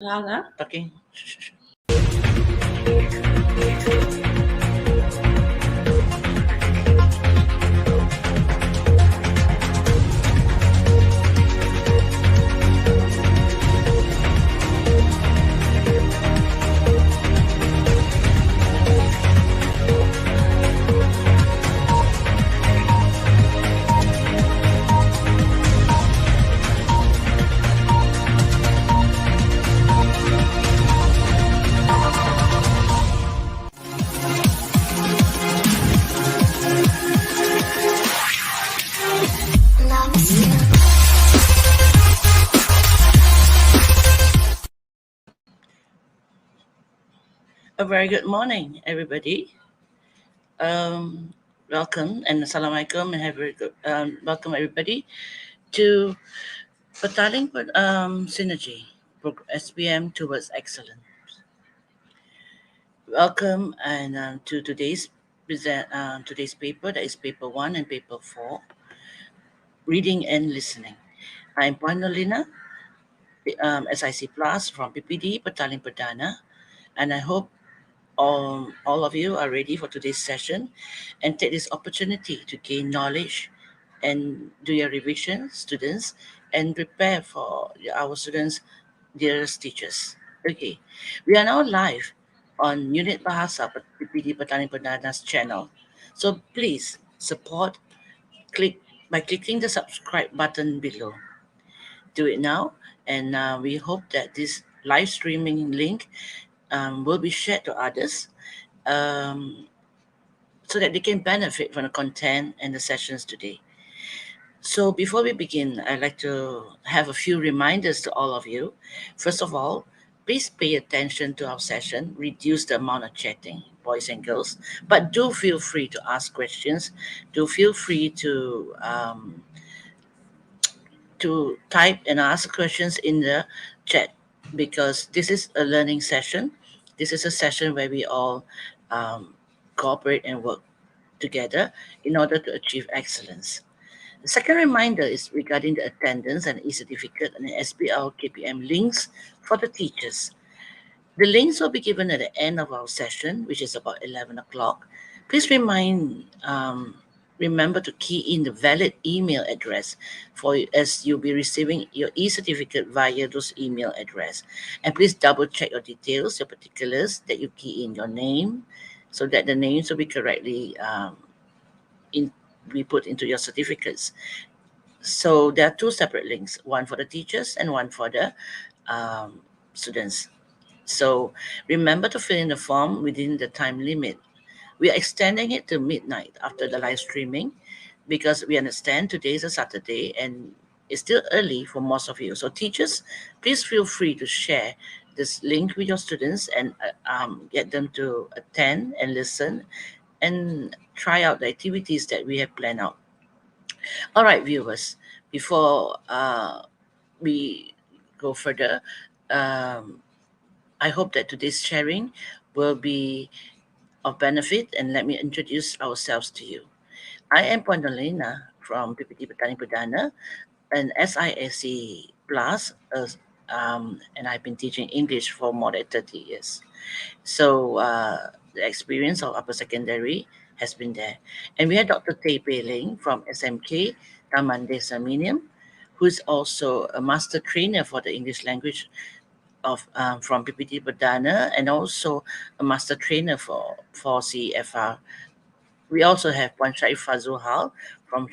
Lala? Talking. A very good morning, everybody. Um, Welcome and assalamualaikum and have a very good welcome everybody to Petaling Synergy SPM towards excellence. Welcome and to today's paper, that is paper 1 and paper 4, reading and listening. I'm Puanolina, SIC Plus from PPD Petaling Perdana, and I hope all of you are ready for today's session and take this opportunity to gain knowledge and do your revision, students, and prepare for our students' dearest teachers. Okay, we are now live on Unit Bahasa PPD Petaling Perdana's channel. So please support click by clicking the subscribe button below. Do it now, and we hope that this live streaming link will be shared to others um, so that they can benefit from the content and the sessions today. So before we begin, I'd like to have a few reminders to all of you. First of all, please pay attention to our session, reduce the amount of chatting, boys and girls, but do feel free to ask questions. Do feel free to type and ask questions in the chat, because this is a learning session. This is a session where we all um, cooperate and work together in order to achieve excellence. The second reminder is regarding the attendance and e-certificate and the SPL KPM links for the teachers. The links will be given at the end of our session, which is about 11 o'clock. Please remember to key in the valid email address as you'll be receiving your e-certificate via those email address. And please double check your details, your particulars, that you key in your name, so that the names will be correctly in be put into your certificates. So there are two separate links, one for the teachers and one for the students. So remember to fill in the form within the time limit. We are extending it to midnight after the live streaming, because we understand today is a Saturday and it's still early for most of you. So teachers, please feel free to share this link with your students and get them to attend and listen and try out the activities that we have planned out. All right, viewers, before we go further, um, I hope that today's sharing will be of benefit, and let me introduce ourselves to you. I am Pondolina from PPT Petani Perdana, an SISC Plus, and I've been teaching English for more than 30 years. So the experience of upper secondary has been there. And we had Dr. Tay Pei Ling from SMK Taman Desa Miniam, who is also a master trainer for the English language from PPT Perdana, and also a master trainer for CEFR. We also have Puan Syed Fazul Hal from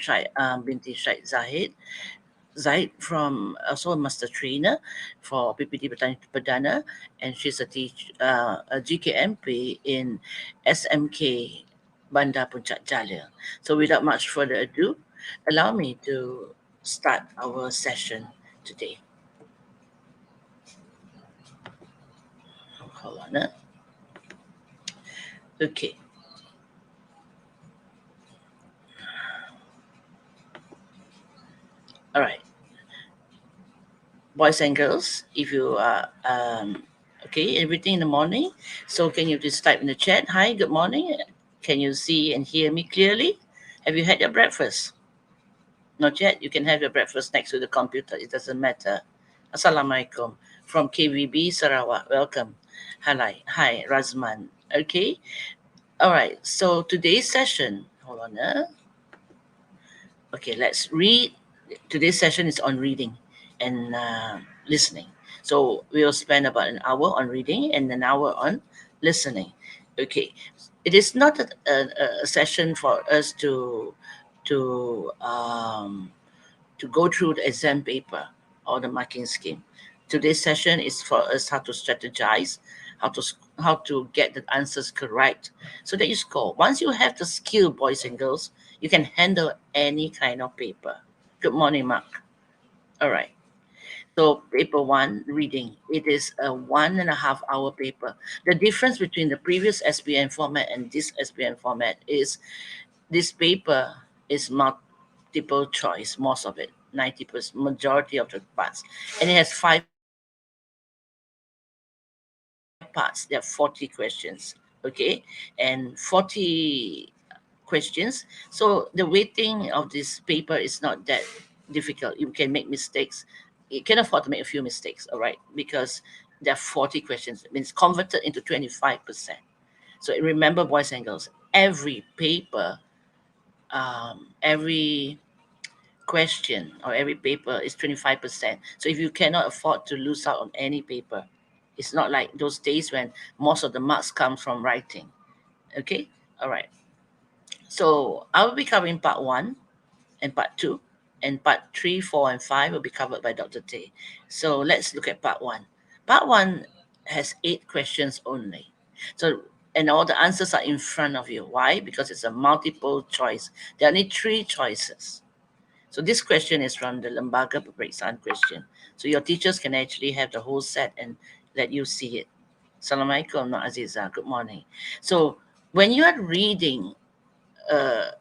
Binti Syed Zaid from also a master trainer for PPT Perdana, and she's a GKMP in SMK Bandar Puncak Jaya. So without much further ado, allow me to start our session today. Hold on. Okay. All right. Boys and girls, if you are okay, everything in the morning. So can you just type in the chat? Hi, good morning. Can you see and hear me clearly? Have you had your breakfast? Not yet. You can have your breakfast next to the computer. It doesn't matter. Assalamualaikum. from KVB Sarawak. Welcome. Hi, Razman. Okay. All right. So today's session, hold on. Okay, let's read. Today's session is on reading and listening. So we'll spend about an hour on reading and an hour on listening. Okay, it is not a session for us to to go through the exam paper or the marking scheme. Today's session is for us how to strategize, how to get the answers correct, so that you score. Once you have the skill, boys and girls, you can handle any kind of paper. Good morning, Mark. All right. So paper one, reading. It is a 1.5 hour paper. The difference between the previous SPN format and this SPN format is this paper is multiple choice, most of it, 90%, majority of the parts. And it has 5 parts. There are 40 questions, okay? And 40 questions. So the weighting of this paper is not that difficult. You can make mistakes. You can afford to make a few mistakes, all right? Because there are 40 questions. It means converted into 25%. So remember, boys and girls, every paper, every question or every paper is 25%. So if you cannot afford to lose out on any paper, it's not like those days when most of the marks come from writing. Okay? All right. So I will be covering part one and part two, and part three, four, and five will be covered by Dr. Tay. So let's look at part one. Part one has 8 questions only. So and all the answers are in front of you. Why? Because it's a multiple choice. There are only 3 choices. So this question is from the Lembaga Peperiksaan question. So your teachers can actually have the whole set and let you see it. Assalamualaikum, Nok Aziza. Good morning. So when you are reading a,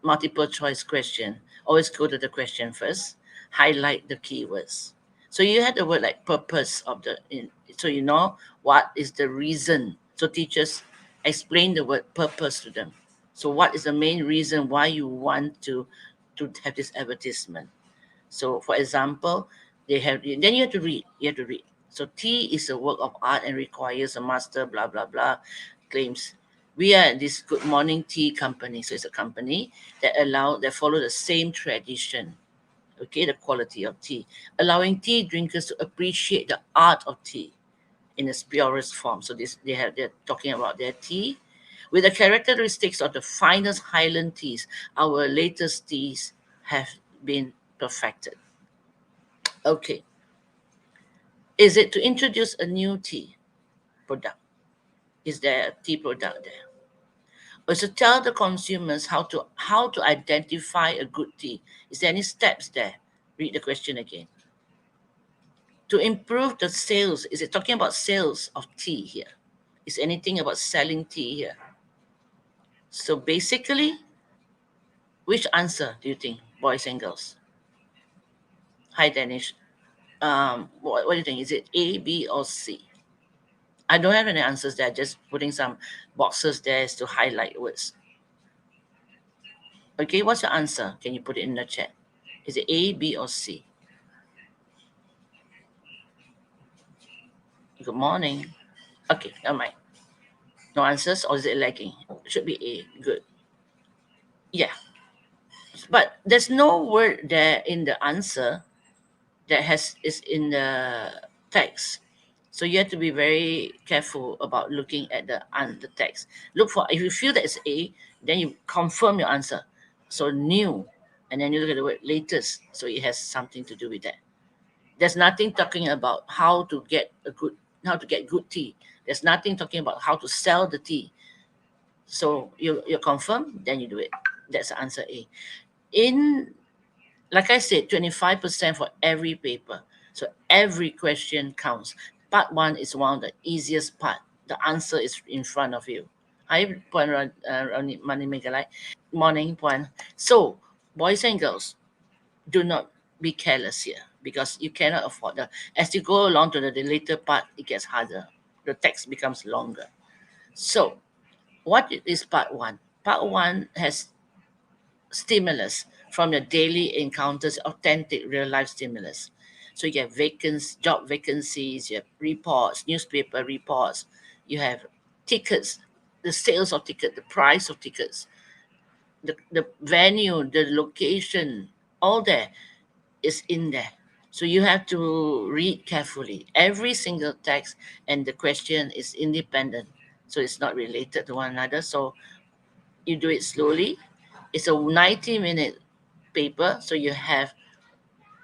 multiple choice question, always go to the question first, highlight the keywords. So you had the word like purpose of so you know what is the reason. So teachers explain the word purpose to them. So what is the main reason why you want to have this advertisement? So for example, they have then you have to read. You have to read. So tea is a work of art and requires a master, blah blah blah, claims. We are this Good Morning Tea Company. So it's a company that follow the same tradition. Okay, the quality of tea, allowing tea drinkers to appreciate the art of tea in its purest form. So they're talking about their tea with the characteristics of the finest Highland teas. Our latest teas have been perfected. Okay, is it to introduce a new tea product? Is there a tea product there? Or to tell the consumers how to identify a good tea? Is there any steps there? Read the question again. To improve the sales, is it talking about sales of tea here? Is anything about selling tea here? So basically, which answer do you think, boys and girls? Hi, Danish. What do you think? Is it A, B, or C? I don't have any answers there. Just putting some boxes there to highlight words. Okay, what's your answer? Can you put it in the chat? Is it A, B, or C? Good morning. Okay, never mind. No answers, or is it lagging? Should be A. Good. Yeah, but there's no word there in the answer that has is in the text. So you have to be very careful about looking at the text. Look for if you feel that it's A, then you confirm your answer. So new, and then you look at the word latest. So it has something to do with that. There's nothing talking about how to get good tea. There's nothing talking about how to sell the tea. So you confirm, then you do it. That's the answer A. In like I said, 25% for every paper. So every question counts. Part one is one of the easiest part. The answer is in front of you. Hi, Puan Mani Megalai. Morning, Puan. So, boys and girls, do not be careless here because you cannot afford the. As you go along to the later part, it gets harder. The text becomes longer. So, what is part one? Part one has stimulus from your daily encounters, authentic real life stimulus. So you have job vacancies, you have reports, newspaper reports, you have tickets, the sales of ticket, the price of tickets, the venue, the location, all there is in there. So you have to read carefully. Every single text and the question is independent. So it's not related to one another. So you do it slowly. It's a 90-minute paper. So you have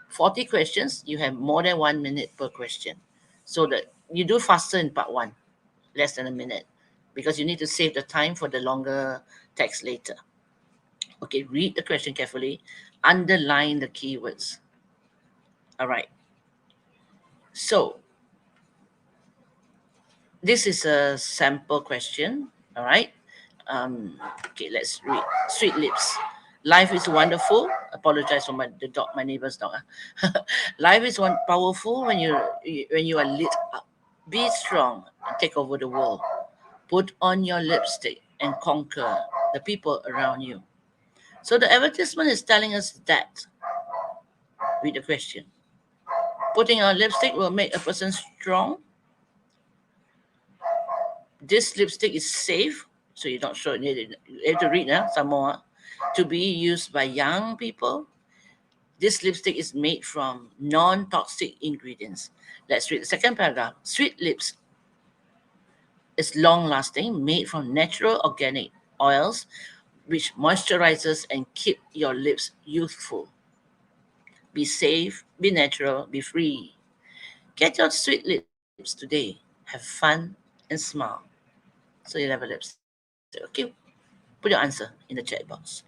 40 questions. You have more than 1 minute per question. So that you do faster in part one, less than a minute, because you need to save the time for the longer text later. Okay, read the question carefully, underline the keywords. All right. So this is a sample question. All right. Okay, let's read. Sweet lips. Life is wonderful. Apologize for my neighbor's dog. Life is powerful when you are lit up. Be strong and take over the world. Put on your lipstick and conquer the people around you. So the advertisement is telling us that. Read the question. Putting on lipstick will make a person strong. This lipstick is safe, so you're not sure. You have to read now some more. To be used by young people. This lipstick is made from non-toxic ingredients. Let's read the second paragraph. Sweet lips is long-lasting, made from natural organic oils, which moisturizes and keep your lips youthful. Be safe, be natural, be free. Get your sweet lips today. Have fun and smile. So you have a lipstick. Okay, put your answer in the chat box.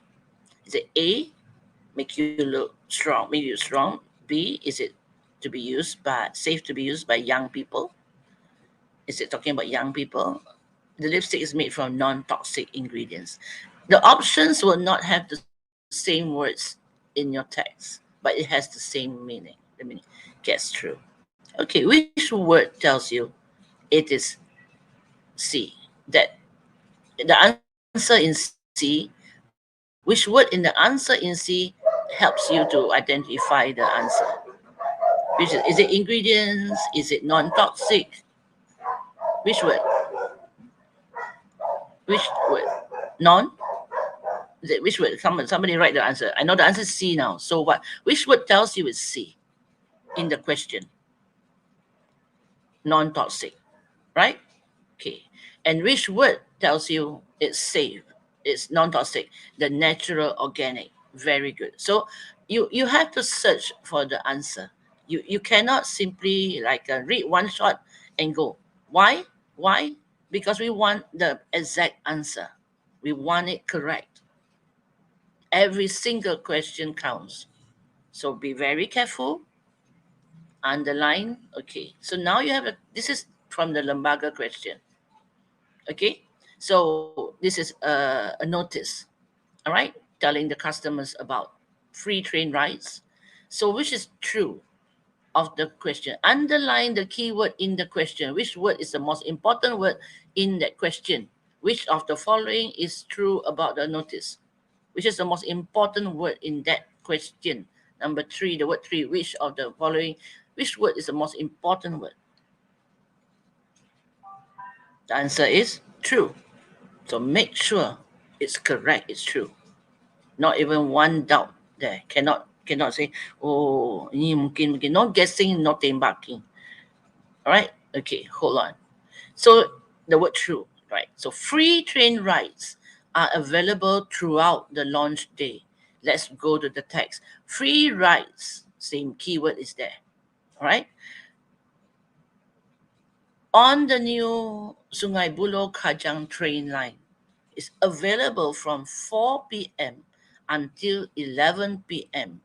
Is it A, make you look strong, make you strong? B, is it to be used by safe to be used by young people? Is it talking about young people? The lipstick is made from non-toxic ingredients. The options will not have the same words in your text, but it has the same meaning. The meaning gets through. Okay, which word tells you it is C? That the answer in C, which word in the answer in C helps you to identify the answer? Which is it ingredients? Is it non-toxic? Which word? Which word? Non? Is it which word? Somebody write the answer. I know the answer is C now. So what? Which word tells you it's C in the question? Non-toxic, right? Okay. And which word tells you it's safe? It's non-toxic. The natural organic. Very good. So you have to search for the answer. You cannot simply like read one shot and go. Why? Why? Because we want the exact answer. We want it correct. Every single question counts. So be very careful. Underline. Okay. So now you have this is from the Lembaga question. Okay. So this is a notice. All right. Telling the customers about free train rides. So which is true of the question? Underline the keyword in the question. Which word is the most important word in that question? Which of the following is true about the notice? Which is the most important word in that question? Number three, the word three. Which of the following, which word is the most important word? The answer is true. So make sure it's correct, it's true. Not even one doubt there. Cannot say, oh, ini mungkin. No guessing, no tembaking. All right? Okay, hold on. So the word true, right? So free train rides are available throughout the launch day. Let's go to the text. Free rides, same keyword is there. All right? On the new Sungai Buloh Kajang train line is available from 4 p.m. until 11 p.m.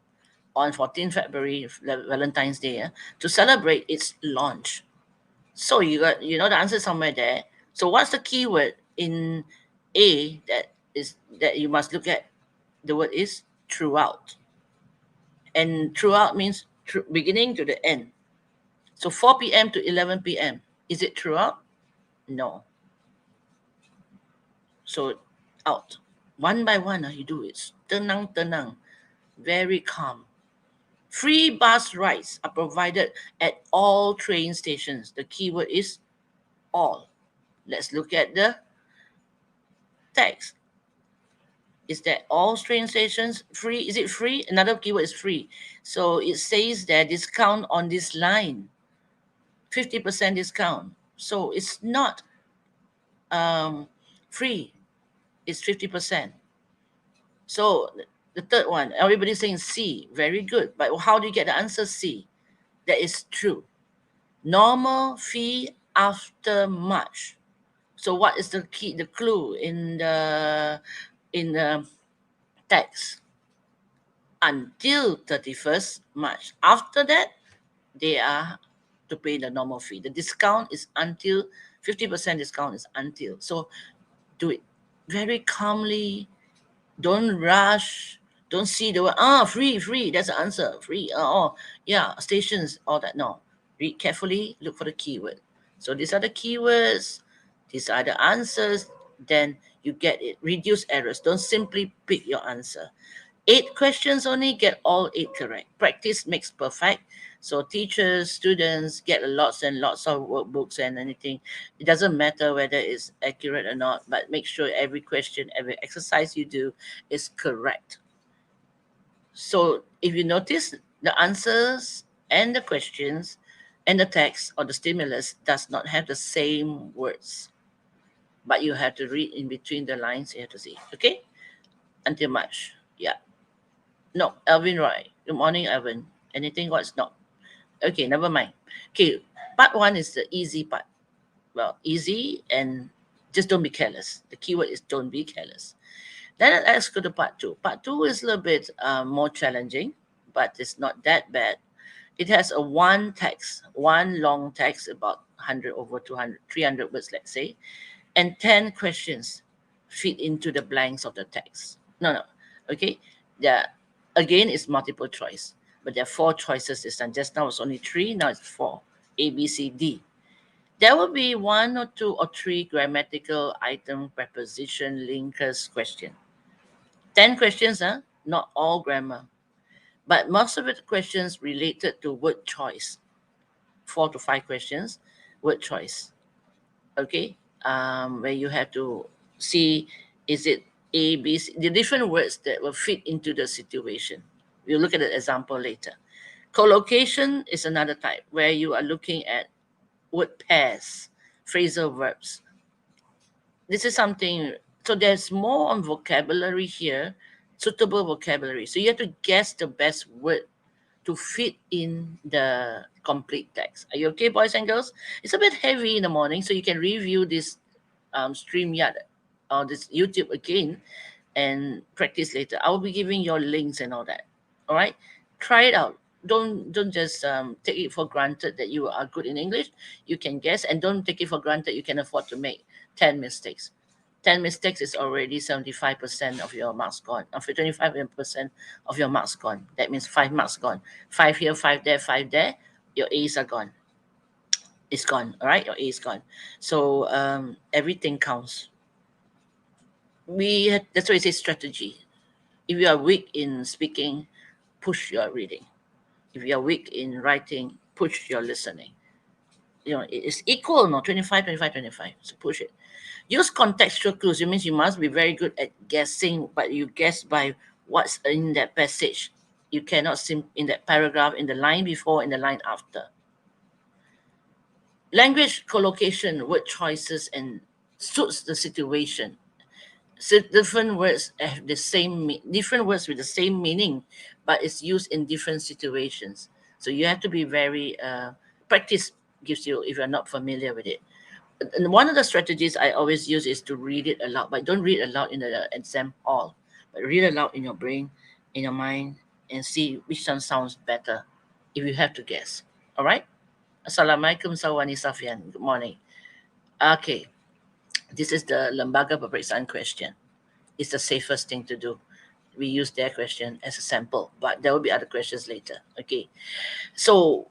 on 14th February, Valentine's Day, to celebrate its launch. So you know the answer somewhere there. So what's the keyword in A that you must look at? The word is throughout, and throughout means beginning to the end. So 4 p.m. to 11 p.m. Is it throughout? No. So out. One by one, you do it. Tenang, tenang. Very calm. Free bus rides are provided at all train stations. The keyword is all. Let's look at the text. Is that all train stations free? Is it free? Another keyword is free. So it says that discount on this line, 50% discount. So it's not um, free, it's 50%. So the third one, everybody's saying C, very good. But how do you get the answer C? That is true. Normal fee after March. So what is the key, the clue in the text? Until 31st March. After that, they are to pay the normal fee. The discount is until 50% discount is until. So do it very calmly. Don't rush. Don't see the word, free, free. That's the answer. Free. Yeah, stations, all that. No. Read carefully, look for the keyword. So these are the keywords, these are the answers, then you get it. Reduce errors. Don't simply pick your answer. 8 questions only, get all 8 correct. Practice makes perfect. So teachers, students get lots and lots of workbooks and anything. It doesn't matter whether it's accurate or not, but make sure every question, every exercise you do is correct. So if you notice, the answers and the questions and the text or the stimulus does not have the same words, but you have to read in between the lines. You have to see. Okay, until March. Yeah. No, Alvin Roy. Good morning, Alvin. Anything? What's not? Okay, never mind. Okay, part one is the easy part. Well, easy and just don't be careless. The keyword is don't be careless. Then let's go to part two. Part two is a little bit more challenging, but it's not that bad. It has a one text, one long text, about 100 over 200, 300 words, let's say, and 10 questions fit into the blanks of the text. No. Okay. There, again, it's multiple choice, but there are 4 choices this time. Just now it's only 3, now it's 4. A, B, C, D. There will be 1 or 2 or 3 grammatical item, preposition, linkers question. 10 questions, not all grammar, but most of the questions related to word choice. 4 to 5 questions, word choice. Okay, where you have to see, is it A, B, C, the different words that will fit into the situation. We'll look at the example later. Collocation is another type where you are looking at word pairs, phrasal verbs. This is something, so there's more on vocabulary here, suitable vocabulary. So you have to guess the best word to fit in the complete text. Are you okay, boys and girls? It's a bit heavy in the morning, so you can review this StreamYard or this YouTube again and practice later. I will be giving your links and all that. All right, try it out. Don't just take it for granted that you are good in English. You can guess, and don't take it for granted you can afford to make 10 mistakes. 10 mistakes is already 75% of your marks gone. After 25% of your marks gone, that means 5 marks gone. 5 here, 5 there, 5 there. Your A's are gone. It's gone. All right, your A is gone. So everything counts. That's why it says strategy. If you are weak in speaking, push your reading. If you are weak in writing, push your listening. It is equal, no, 25, 25, 25. So push it. Use contextual clues. It means you must be very good at guessing, but you guess by what's in that passage. You cannot in that paragraph, in the line before, in the line after. Language collocation, word choices, and suits the situation. So different words have different words with the same meaning, but it's used in different situations. So you have to be very practice gives you if you're not familiar with it. And one of the strategies I always use is to read it aloud, but don't read aloud in the exam hall, but read aloud in your brain, in your mind, and see which one sounds better if you have to guess. All right? Assalamualaikum Sawani Safian. Good morning. Okay, this is the Lembaga Peperiksaan question. It's the safest thing to do. We use their question as a sample, but there will be other questions later. Okay, so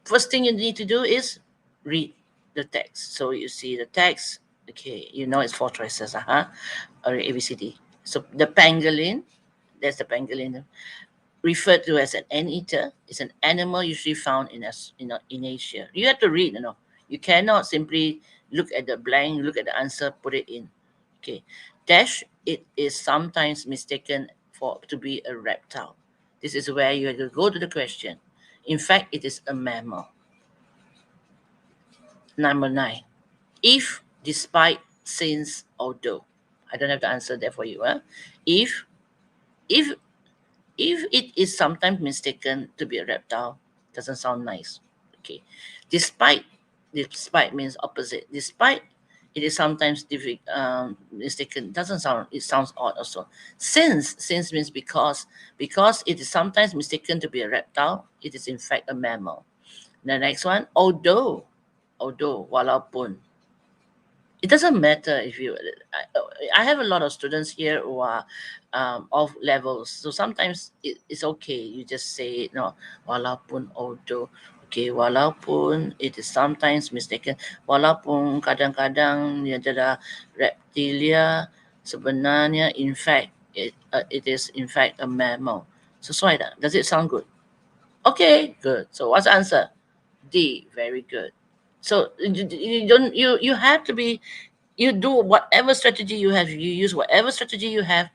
first thing you need to do is read the text. So you see the text. Okay, you know it's 4 choices, or A, B, C, D. So the pangolin, that's the pangolin. referred to as an anteater, is an animal usually found in Asia. You have to read, You cannot simply look at the blank, look at the answer, put it in. Okay. Dash, it is sometimes mistaken for to be a reptile. This is where you have to go to the question. In fact, it is a mammal. Number 9. If, despite, since, although. I don't have to answer that for you. Huh? If if if it is sometimes mistaken to be a reptile, doesn't sound nice. Okay. Despite, despite means opposite. Despite it is sometimes mistaken, doesn't sound, it sounds odd also. Since means because it is sometimes mistaken to be a reptile, it is in fact a mammal. The next one, although, walaupun. It doesn't matter if you, I have a lot of students here who are of levels, so sometimes it's okay, you just say it, no, walaupun, although. Okay, walaupun it is sometimes mistaken, walaupun kadang-kadang dia adalah reptilia, sebenarnya in fact it is in fact a mammal. Sesuai tak? Does it sound good? Okay, good. So what's the answer? D. Very good. So you don't, you have to be, you do whatever strategy you have, you use whatever strategy you have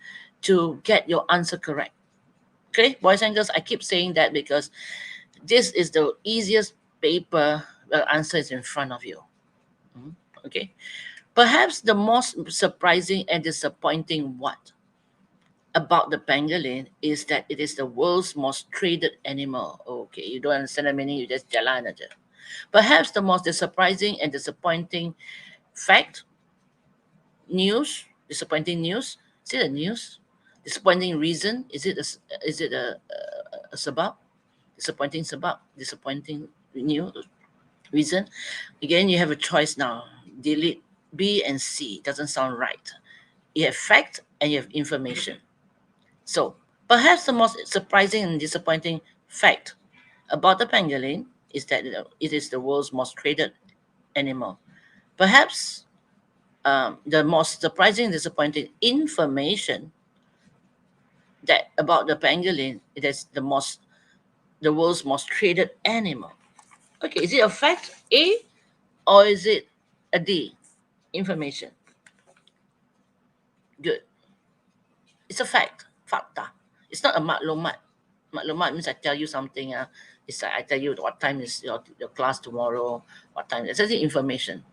to get your answer correct. Okay, boys and girls, I keep saying that because this is the easiest paper. The answer is in front of you. Okay, perhaps the most surprising and disappointing what about the pangolin is that it is the world's most traded animal. Okay, you don't understand the meaning, you just jalan aja. Perhaps the most surprising and disappointing fact, news, disappointing news. Is it a news? Disappointing reason? Is it a sebab? Disappointing sebab? Disappointing news reason? Again, you have a choice now. Delete B and C. Doesn't sound right. You have fact and you have information. So perhaps the most surprising and disappointing fact about the pangolin is that it is the world's most traded animal. Perhaps the most surprising and disappointing information that about the pangolin, it is the world's most traded animal. Okay, is it a fact A or is it a D? Information. Good. It's a fact. Fakta. It's not a maklumat. Maklumat means I tell you something. It's like I tell you what time is your class tomorrow, what time. It's actually information.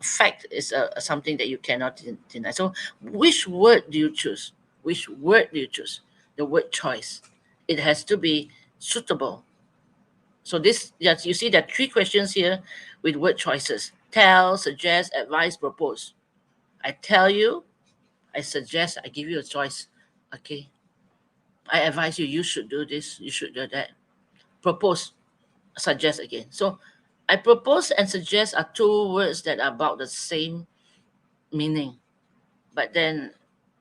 Fact is something that you cannot deny. So, which word do you choose? Which word do you choose? The word choice. It has to be suitable. So this, yes, you see there are three questions here with word choices: tell, suggest, advise, propose. I tell you, I suggest, I give you a choice. Okay, I advise you, you should do this, you should do that. Propose, suggest again. So I propose and suggest are two words that are about the same meaning, but then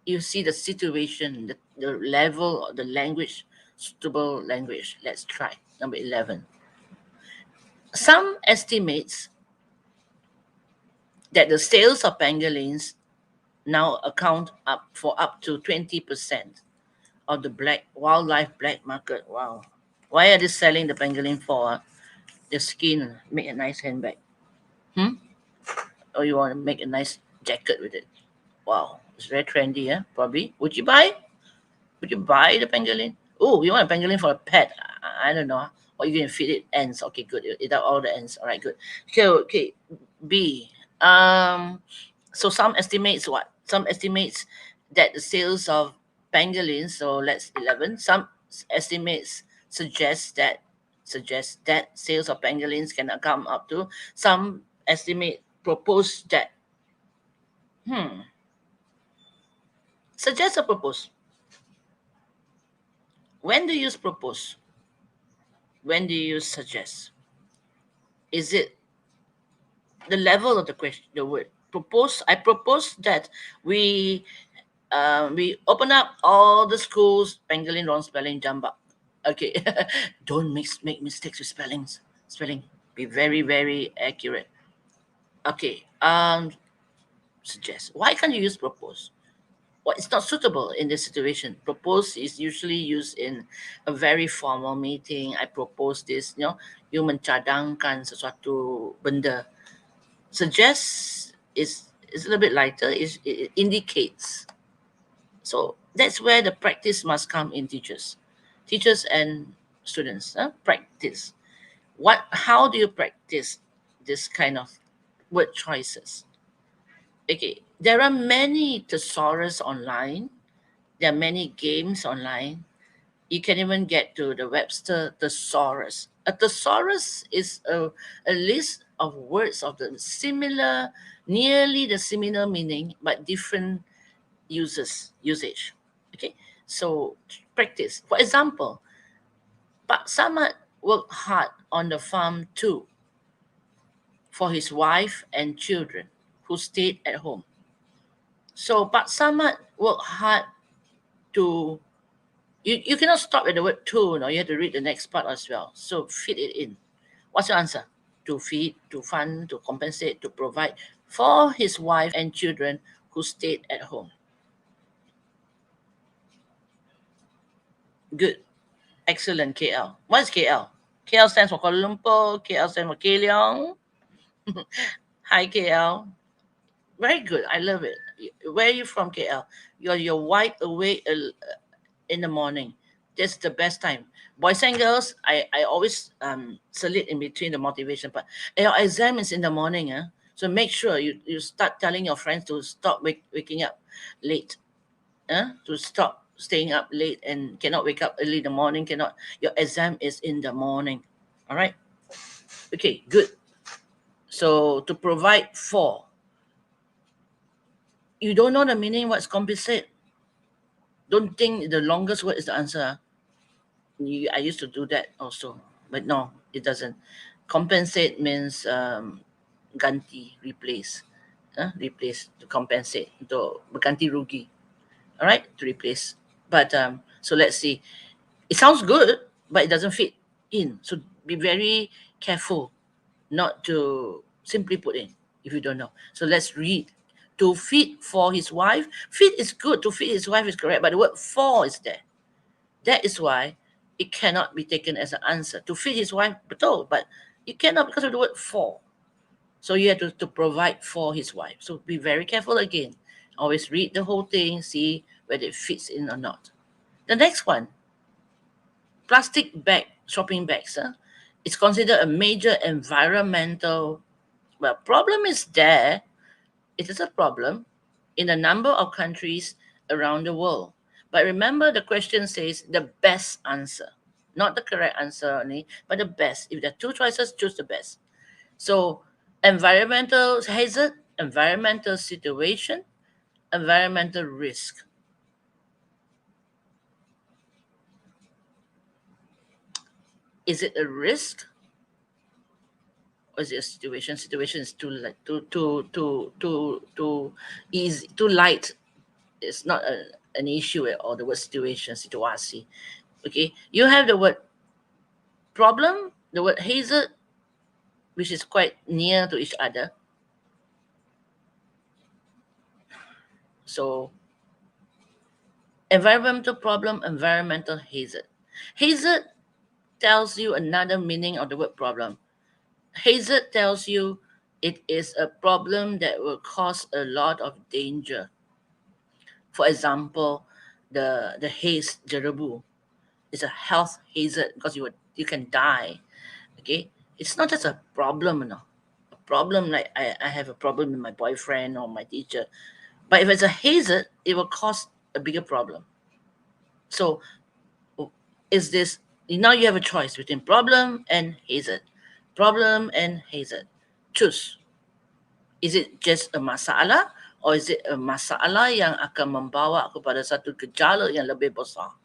you see the situation, the level, the language, suitable language. Let's try number 11. Some estimates that the sales of pangolins now account up for up to 20% of the black wildlife black market. Wow. Why are they selling the pangolin for? The skin, make a nice handbag. Hmm? Or you want to make a nice jacket with it. Wow. It's very trendy, yeah? Probably. Would you buy? Would you buy the pangolin? Oh, you want a pangolin for a pet? I don't know. Or you can feed it ants. Okay, good. You eat out all the ants. All right, good. Okay. B. So some estimates what? Some estimates that the sales of pangolins. So let's 11. Some estimates suggest that sales of pangolins can come up to. Some estimate propose that. Hmm. Suggest or propose? When do you use propose? When do you suggest? Is it the level of the question, the word propose? I propose that we open up all the schools, pangolin wrong spelling, jambak. Okay, don't make mistakes with spellings. Spelling, be very very accurate. Okay, suggest. Why can't you use propose? what is not suitable in this situation. Propose is usually used in a very formal meeting. I propose this, you mencadangkan sesuatu benda. Suggest is a little bit lighter. It indicates. So that's where the practice must come in teachers and students. Practice. How do you practice this kind of word choices? Okay, there are many thesaurus online. There are many games online. You can even get to the Webster thesaurus. A thesaurus is a list of words of the similar, nearly the similar meaning, but different usage. Okay, so practice. For example, Pak Samad worked hard on the farm too for his wife and children who stayed at home. So Pak Samad worked hard to you cannot stop at the word to, no, you have to read the next part as well. So fit it in. What's your answer? To feed, to fund, to compensate, to provide for his wife and children who stayed at home. Good. Excellent, KL. What's KL? KL stands for Kuala Lumpur. KL stands for Keliong. Hi, KL. Very good. I love it. Where are you from, KL? You're wide awake in the morning. That's the best time. Boys and girls, I always select in between the motivation part. Your exam is in the morning, so make sure you start telling your friends to stop waking up late, to stop staying up late and cannot wake up early in the morning. Cannot. Your exam is in the morning. All right. Okay. Good. So to provide for, you don't know the meaning. What's compensate? Don't think the longest word is the answer. I used to do that also, but no, it doesn't. Compensate means ganti, replace, replace to compensate, to berganti rugi. All right, to replace. But so let's see. It sounds good, but it doesn't fit in. So be very careful not to simply put in if you don't know. So let's read. To feed for his wife. Feed is good. To feed his wife is correct, but the word for is there. That is why it cannot be taken as an answer. To feed his wife, betul, but it cannot because of the word for. So you have to provide for his wife. So be very careful again. Always read the whole thing, see whether it fits in or not. The next one, plastic bag, shopping bags. It's considered a major environmental problem is there. It is a problem in a number of countries around the world. But remember, the question says the best answer, not the correct answer only, but the best. If there are two choices, choose the best. So, environmental hazard, environmental situation, environmental risk. Is it a risk or is it a situation? Situation is too light, too easy, too light. It's not an issue at all. The word situation, situasi. Okay, you have the word problem, the word hazard, which is quite near to each other. So, environmental problem, environmental hazard. Hazard tells you another meaning of the word problem. Hazard tells you it is a problem that will cause a lot of danger. For example, the haze jerebu is a health hazard because you can die. Okay, it's not just a problem, A problem like I have a problem with my boyfriend or my teacher, but if it's a hazard, it will cause a bigger problem. So, is this now you have a choice between problem and hazard? Problem and hazard. Choose. Is it just a masalah or is it a masalah yang akan membawa kepada satu gejala yang lebih besar?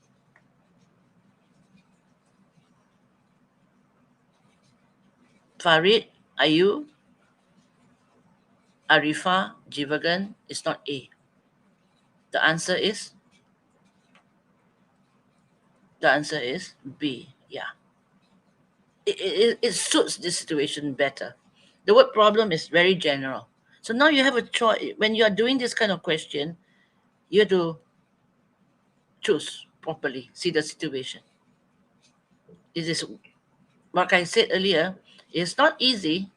Farid, Ayu, Arifa, Jivagan is not A. The answer is B. Yeah. It suits this situation better. The word problem is very general. So now you have a choice. When you are doing this kind of question, You have to choose properly, see the situation. It is, like I said earlier, it's not easy,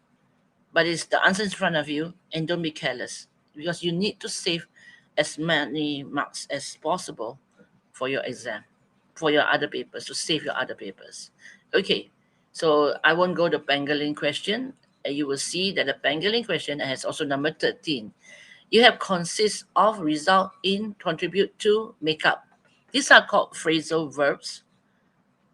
but it's the answer in front of you, and don't be careless because you need to save as many marks as possible for your exam, for your other papers, to save your other papers. Okay, so I won't go to pangolin question. You will see that the pangolin question has also number 13. You have consist of, result in, contribute to, make up. These are called phrasal verbs.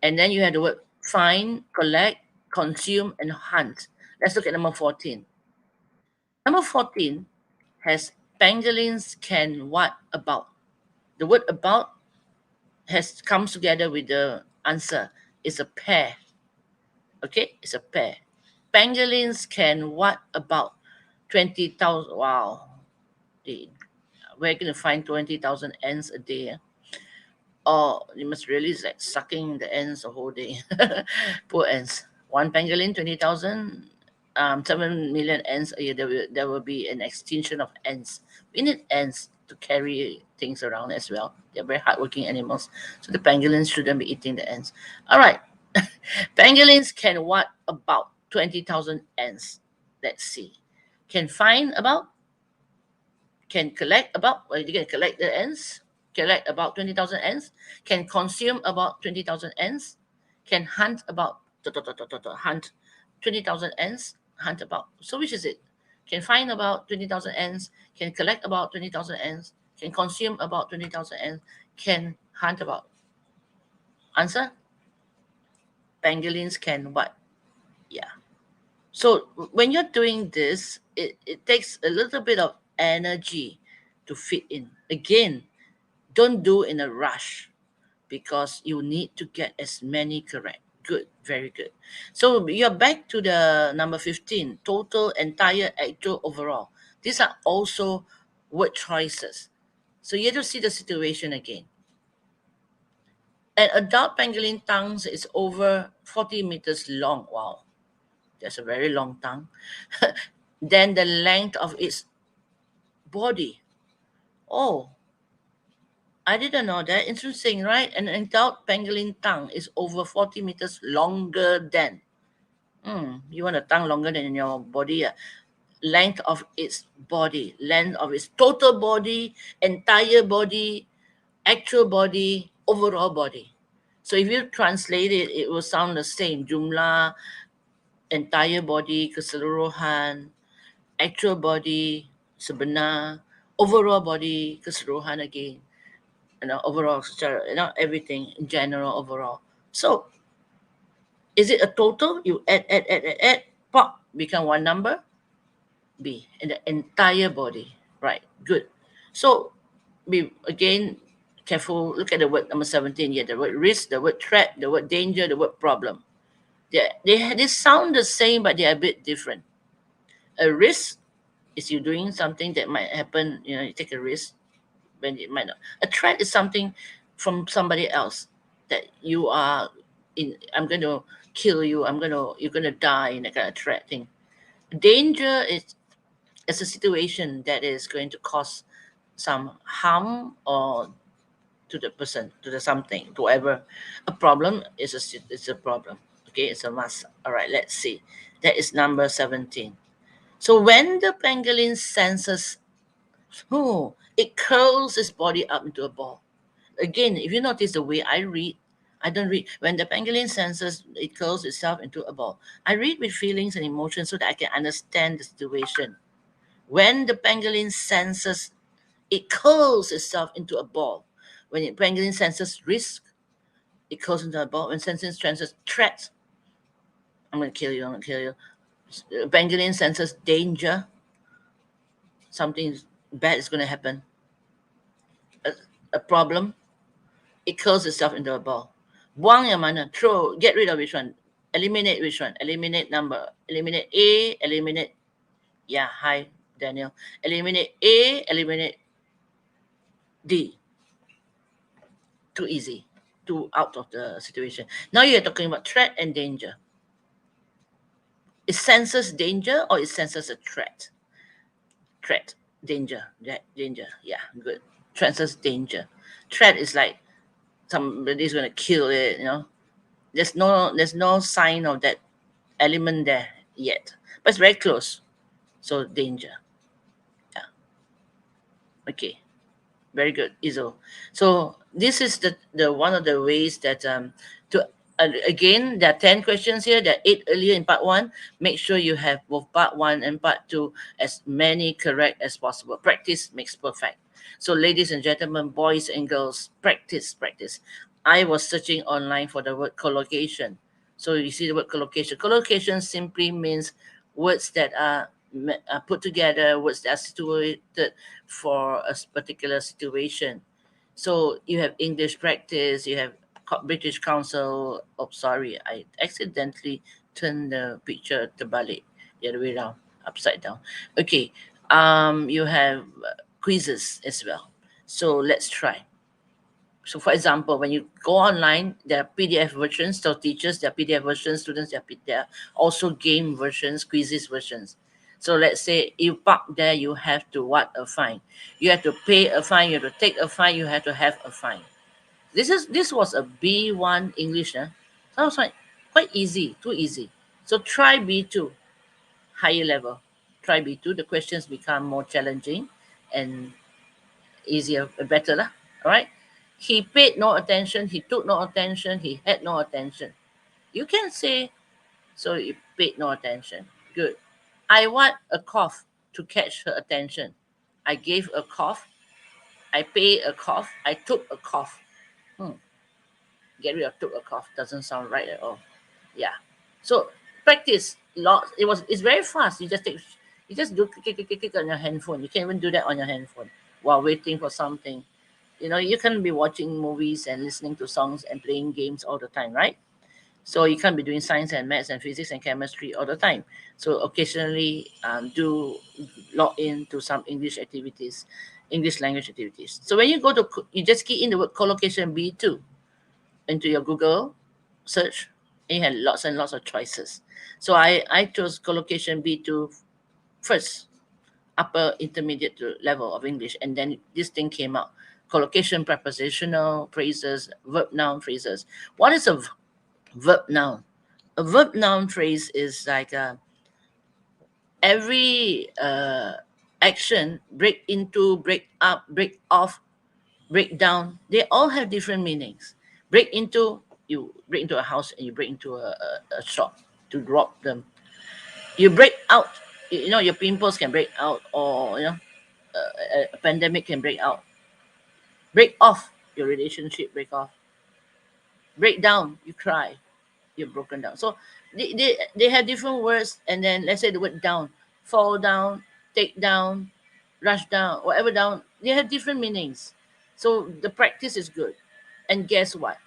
And then you have the word find, collect, consume, and hunt. Let's look at number 14. Number 14 has pangolins can what about. The word about has comes together with the answer. It's a pair. Okay, it's a pair. Pangolins can what about 20,000? Wow, we're going to find 20,000 ants a day. Oh, you must really like sucking the ants the whole day. Poor ants. One pangolin, 20,000. 7 million ants a year. There will be an extinction of ants. We need ants to carry things around as well. They're very hardworking animals. So the pangolins shouldn't be eating the ants. All right. Pangolins can what about 20,000 ants? Let's see. Can find about, can collect about, well, you can collect the ants, collect about 20,000 ants, can consume about 20,000 ants, can hunt about, hunt 20,000 ants, hunt about. So which is it? Can find about 20,000 ants, can collect about 20,000 ants, can consume about 20,000 ants, can hunt about. Answer? Pangolins can what? Yeah. So when you're doing this, it takes a little bit of energy to fit in. Again, don't do in a rush because you need to get as many correct. Good, very good. So you're back to the number 15, total, entire, actual, overall. These are also word choices. So you have to see the situation again. An adult pangolin tongue is over 40 meters long. Wow, that's a very long tongue. Then the length of its body. Oh, I didn't know that. Interesting, right? An adult pangolin tongue is over 40 meters longer than. You want a tongue longer than your body? Length of its body, length of its total body, entire body, actual body, overall body. So if you translate it, it will sound the same. Jumlah, entire body, keseluruhan, actual body, sebenar, overall body, keseluruhan again. Overall, everything in general overall. So, is it a total? You add, pop, become one number, B, in the entire body. Right, good. So, be again careful. Look at the word number 17 here. The word risk, the word threat, the word danger, the word problem. They sound the same, but they're a bit different. A risk is you doing something that might happen. You take a risk when it might not. A threat is something from somebody else that you are in. I'm going to kill you. You're going to die in that kind of threat thing. Danger is a situation that is going to cause some harm or to the person, to the something, to whatever. A problem is a problem. Okay, it's a must. All right, let's see. That is number 17. So when the pangolin senses, it curls its body up into a ball. Again, if you notice the way I read, I don't read. When the pangolin senses, it curls itself into a ball. I read with feelings and emotions so that I can understand the situation. When the pangolin senses, it curls itself into a ball. When the pangolin senses risk, it curls into a ball. When senses threat, I'm going to kill you, I'm going to kill you. Pangolin senses danger, something bad is going to happen. A, a problem, it curls itself into a ball. Buang yang mana? Throw, get rid of which one? Eliminate which one? Eliminate number. Eliminate A, eliminate. Yeah, hi, Daniel. Eliminate A, eliminate D. Too easy. Too out of the situation. Now you're talking about threat and danger. It senses danger or it senses a threat? Threat. Danger. Danger. Yeah, good. Threats danger. Threat is like somebody's going to kill it. There's no sign of that element there yet, but it's very close. So danger. Yeah. Okay. Very good, Izo. So this is the one of the ways that to again, there are 10 questions here. There are 8 earlier in part 1. Make sure you have both part 1 and part 2 as many correct as possible. Practice makes perfect. So ladies and gentlemen, boys and girls, practice. I was searching online for the word collocation. So you see the word collocation. Collocation simply means words that are put together, words that are situated for a particular situation. So you have English practice, you have British Council. Oh, sorry, I accidentally turned the picture terbalik, the other way around, upside down. Okay, you have quizzes as well. So let's try. So, for example, when you go online, there are PDF versions. So, teachers, there are PDF versions. Students, there are also game versions, quizzes versions. So, let's say you park there, you have to what a fine. You have to pay a fine. You have to take a fine. You have to have a fine. This was a B1 English. So, I was like, quite easy, too easy. So, try B2, higher level. Try B2. The questions become more challenging, and easier, better lah. All right. He paid no attention. He took no attention. He had no attention. You can say, so you paid no attention. Good. I want a cough to catch her attention. I gave a cough. I paid a cough. I took a cough. Hmm. Get rid of took a cough. Doesn't sound right at all. Yeah. So practice lots. It's very fast. You just do click on your handphone. You can even do that on your handphone while waiting for something. You can be watching movies and listening to songs and playing games all the time, right? So you can't be doing science and maths and physics and chemistry all the time. So occasionally, do log in to some English language activities. So when you go to, you just key in the word collocation B2 into your Google search, and you had lots and lots of choices. So I chose collocation B2 first, upper intermediate level of English, and then this thing came out. Collocation, prepositional phrases, verb noun phrases. What is a verb noun? A verb noun phrase is like every action, break into, break up, break off, break down. They all have different meanings. Break into, you break into a house and you break into a shop to rob them. You break out, your pimples can break out, or a pandemic can break out. Break off, your relationship break off. Break down, you cry, you're broken down. So they have different words, and then let's say the word down, fall down, take down, rush down, whatever down, they have different meanings. So the practice is good. And guess what?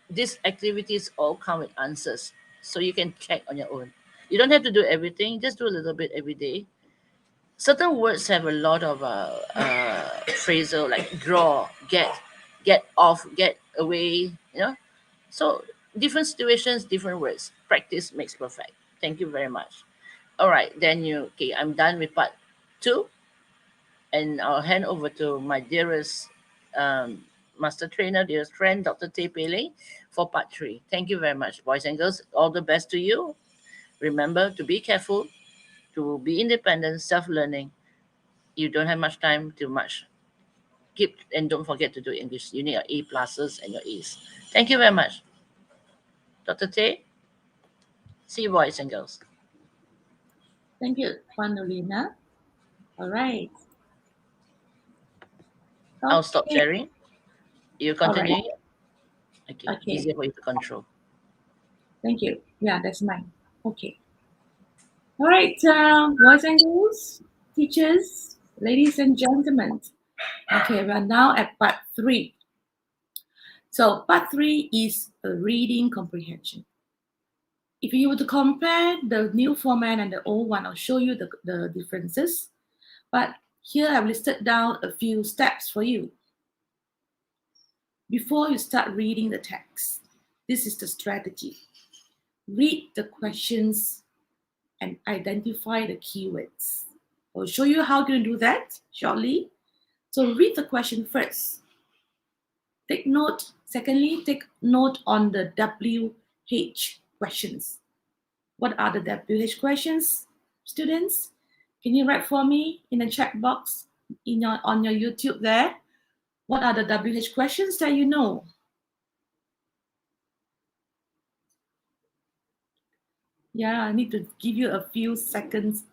These activities all come with answers. So you can check on your own. You don't have to do everything, just do a little bit every day. Certain words have a lot of phrasal, like draw, get off, get away, so different situations, different words. Practice makes perfect. Thank you very much. All right, then okay, I'm done with part 2, and I'll hand over to my dearest master trainer, dearest friend, Dr. Tay Pei, for part 3. Thank you very much, boys and girls. All the best to you. Remember to be careful, to be independent, self-learning. You don't have much time to much. Keep, and don't forget to do English. You need your A pluses and your A's. Thank you very much, Dr. Tay. See you, boys and girls. Thank you, Juanolina. All right. I'll stop Okay. sharing. You All right. continue? Okay, Okay. easier for you to control. Thank you. Yeah, that's mine. Okay. All right, boys and girls, teachers, ladies and gentlemen. Okay, we are now at part 3. So part 3 is a reading comprehension. If you were to compare the new format and the old one, I'll show you the differences. But here I've listed down a few steps for you. Before you start reading the text, this is the strategy. Read the questions and identify the keywords. I'll show you how to do that shortly. So read the question first. Take note. Secondly, take note on the WH questions. What are the WH questions, students? Can you write for me in the chat box on your YouTube there? What are the WH questions that you know? Yeah, I need to give you a few seconds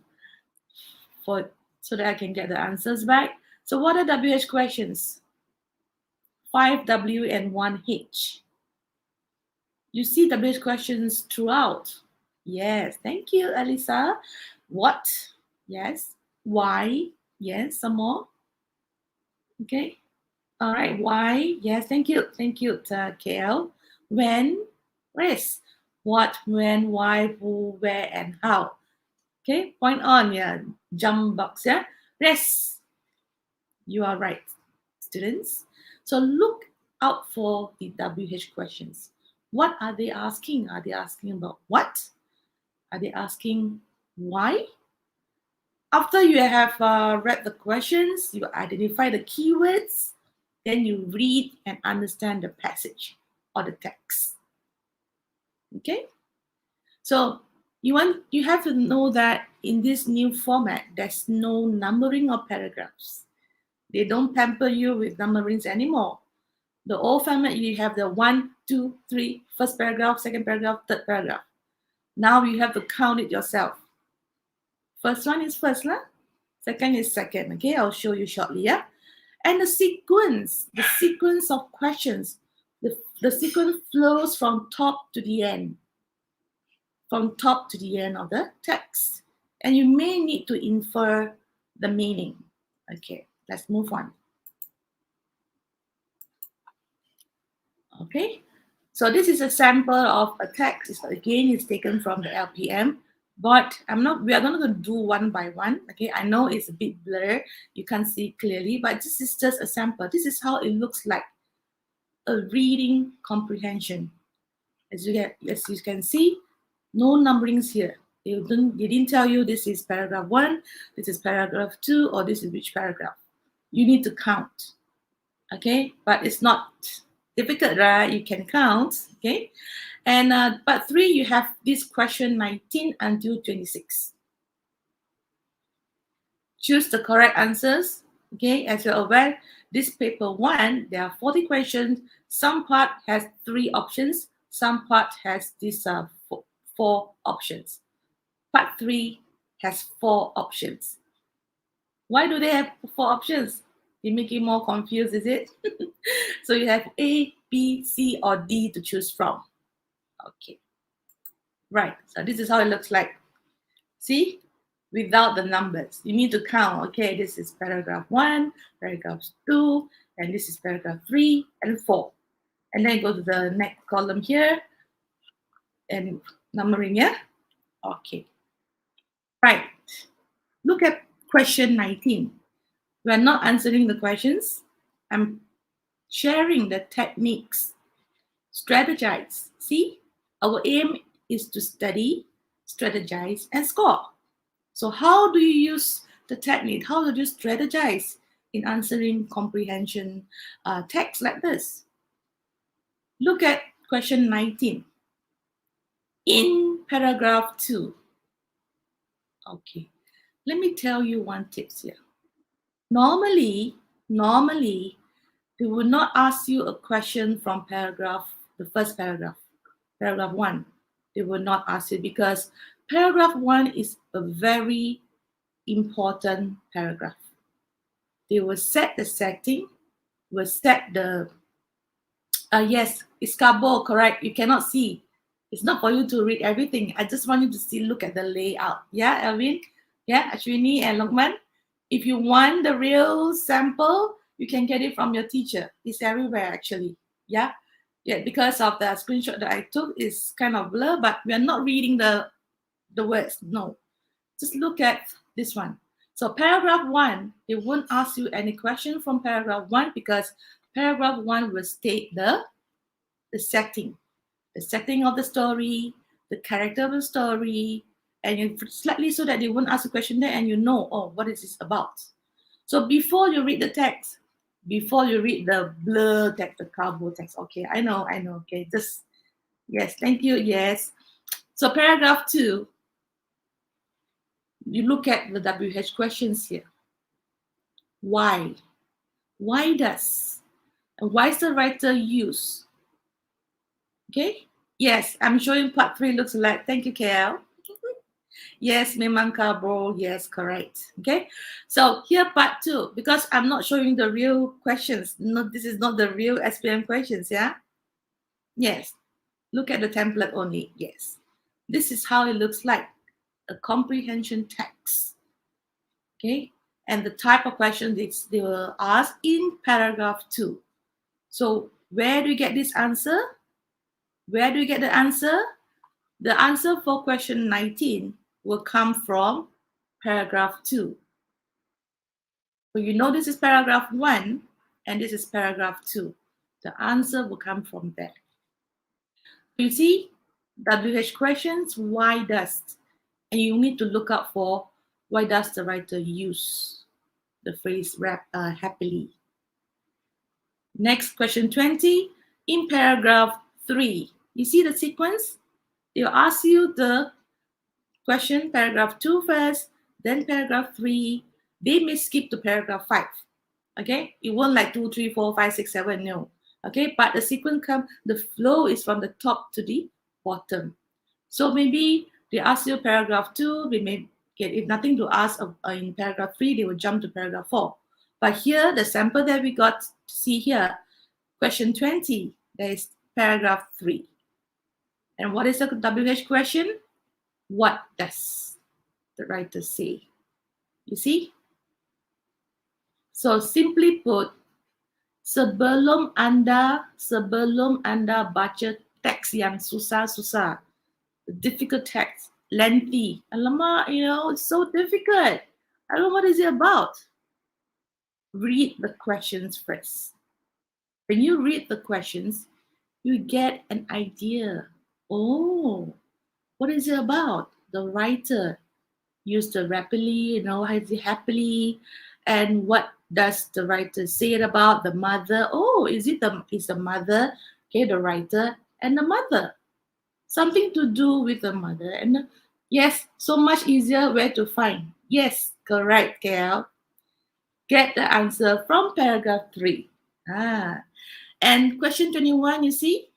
so that I can get the answers back. So what are WH questions? 5W and 1H. You see WH questions throughout. Yes, thank you, Elisa. What? Yes. Why? Yes, some more. Okay. All right. Why? Yes, thank you. Thank you, KL. When? Where's? What, when, why, who, where, and how. Okay, point on, yeah. Jump box, yeah. Rest. You are right, students. So look out for the WH questions. What are they asking? Are they asking about what? Are they asking why? After you have read the questions, you identify the keywords, then you read and understand the passage or the text. Okay? So you have to know that in this new format, there's no numbering of paragraphs. They don't pamper you with numberings anymore. The old format, you have the 1, 2, 3, first paragraph, second paragraph, third paragraph. Now you have to count it yourself. First one is first, lah. Second is second. Okay, I'll show you shortly. Yeah, and the sequence of questions, the sequence flows from top to the end, of the text, and you may need to infer the meaning. Okay, let's move on. Okay, so this is a sample of a text. Again, it's taken from the LPM, but we are not going to do one by one. Okay, I know it's a bit blurred, you can't see clearly, but this is just a sample. This is how it looks like, a reading comprehension. As you can see, no numberings here. They didn't tell you this is paragraph 1, this is paragraph 2, or this is which paragraph. You need to count. Okay, but it's not difficult, right? You can count. Okay, and part 3, you have this question 19 until 26. Choose the correct answers. Okay, as you're aware, this paper 1, there are 40 questions. Some part has 3 options, some part has this 4 options. Part 3 has 4 options. Why do they have 4 options? They make you more confused, is it? So you have A, B, C, or D to choose from. Okay. Right. So this is how it looks like. See? Without the numbers. You need to count. Okay, this is paragraph 1, paragraph 2, and this is paragraph 3 and 4. And then go to the next column here and numbering, yeah? Okay. Right. Look at question 19. We are not answering the questions. I'm sharing the techniques. Strategize. See, our aim is to study, strategize, and score. So how do you use the technique? How do you strategize in answering comprehension text like this? Look at question 19. In paragraph 2. Okay, let me tell you one tip here. Normally, they will not ask you a question from the first paragraph 1. They will not ask you because paragraph 1 is a very important paragraph. They will set the setting, will set the, yes, it's cardboard, correct. You cannot see. It's not for you to read everything. I just want you to look at the layout. Yeah, Elvin? Yeah, Ashwini and Lokman? If you want the real sample, you can get it from your teacher. It's everywhere, actually. Yeah, because of the screenshot that I took is kind of blur, but we are not reading the words. No, just look at this one. So paragraph 1, they won't ask you any question from paragraph 1 because paragraph 1 will state the setting of the story, the character of the story, and you slightly so that they won't ask a question there and you know, oh, what is this about? So before you read the text, before you read the blur text, the carbo text, okay, I know, okay, just, yes, thank you, yes. So paragraph 2, you look at the WH questions here. Why? Why does? And why is the writer use? Okay, yes, I'm showing part 3 looks like, thank you, KL. Yes, memang bro. Yes, correct. Okay. So here part 2, because I'm not showing the real questions. No, this is not the real SPM questions, yeah? Yes. Look at the template only. Yes. This is how it looks like. A comprehension text. Okay. And the type of questions they will ask in paragraph 2. So where do you get this answer? Where do you get the answer? The answer for question 19 will come from paragraph 2. So you know this is paragraph 1 and this is paragraph 2. The answer will come from there. You see, WH questions, why does? And you need to look out for why does the writer use the phrase happily. Next, question 20. In paragraph 3, you see the sequence? They'll ask you the question, paragraph 2 first, then paragraph 3. They may skip to paragraph 5. Okay, it won't like 2, 3, 4, 5, 6, 7. No. Okay, but the sequence the flow is from the top to the bottom. So maybe they ask you paragraph 2, they may get, if nothing to ask in paragraph 3, they will jump to paragraph 4. But here, the sample that we got to see here, question 20, there is paragraph 3. And what is the WH question? What does the writer say? You see? So simply put, sebelum Anda baca teks yang susah-susah, the difficult text, lengthy, alamak, it's so difficult. I don't know what is it about. Read the questions first. When you read the questions, you get an idea. Oh, what is it about? The writer used the rapidly, happily, and what does the writer say about the mother? Oh, is the mother, okay, the writer and the mother? Something to do with the mother and yes, so much easier where to find. Yes, correct, KL. Get the answer from paragraph 3. And question 21, you see,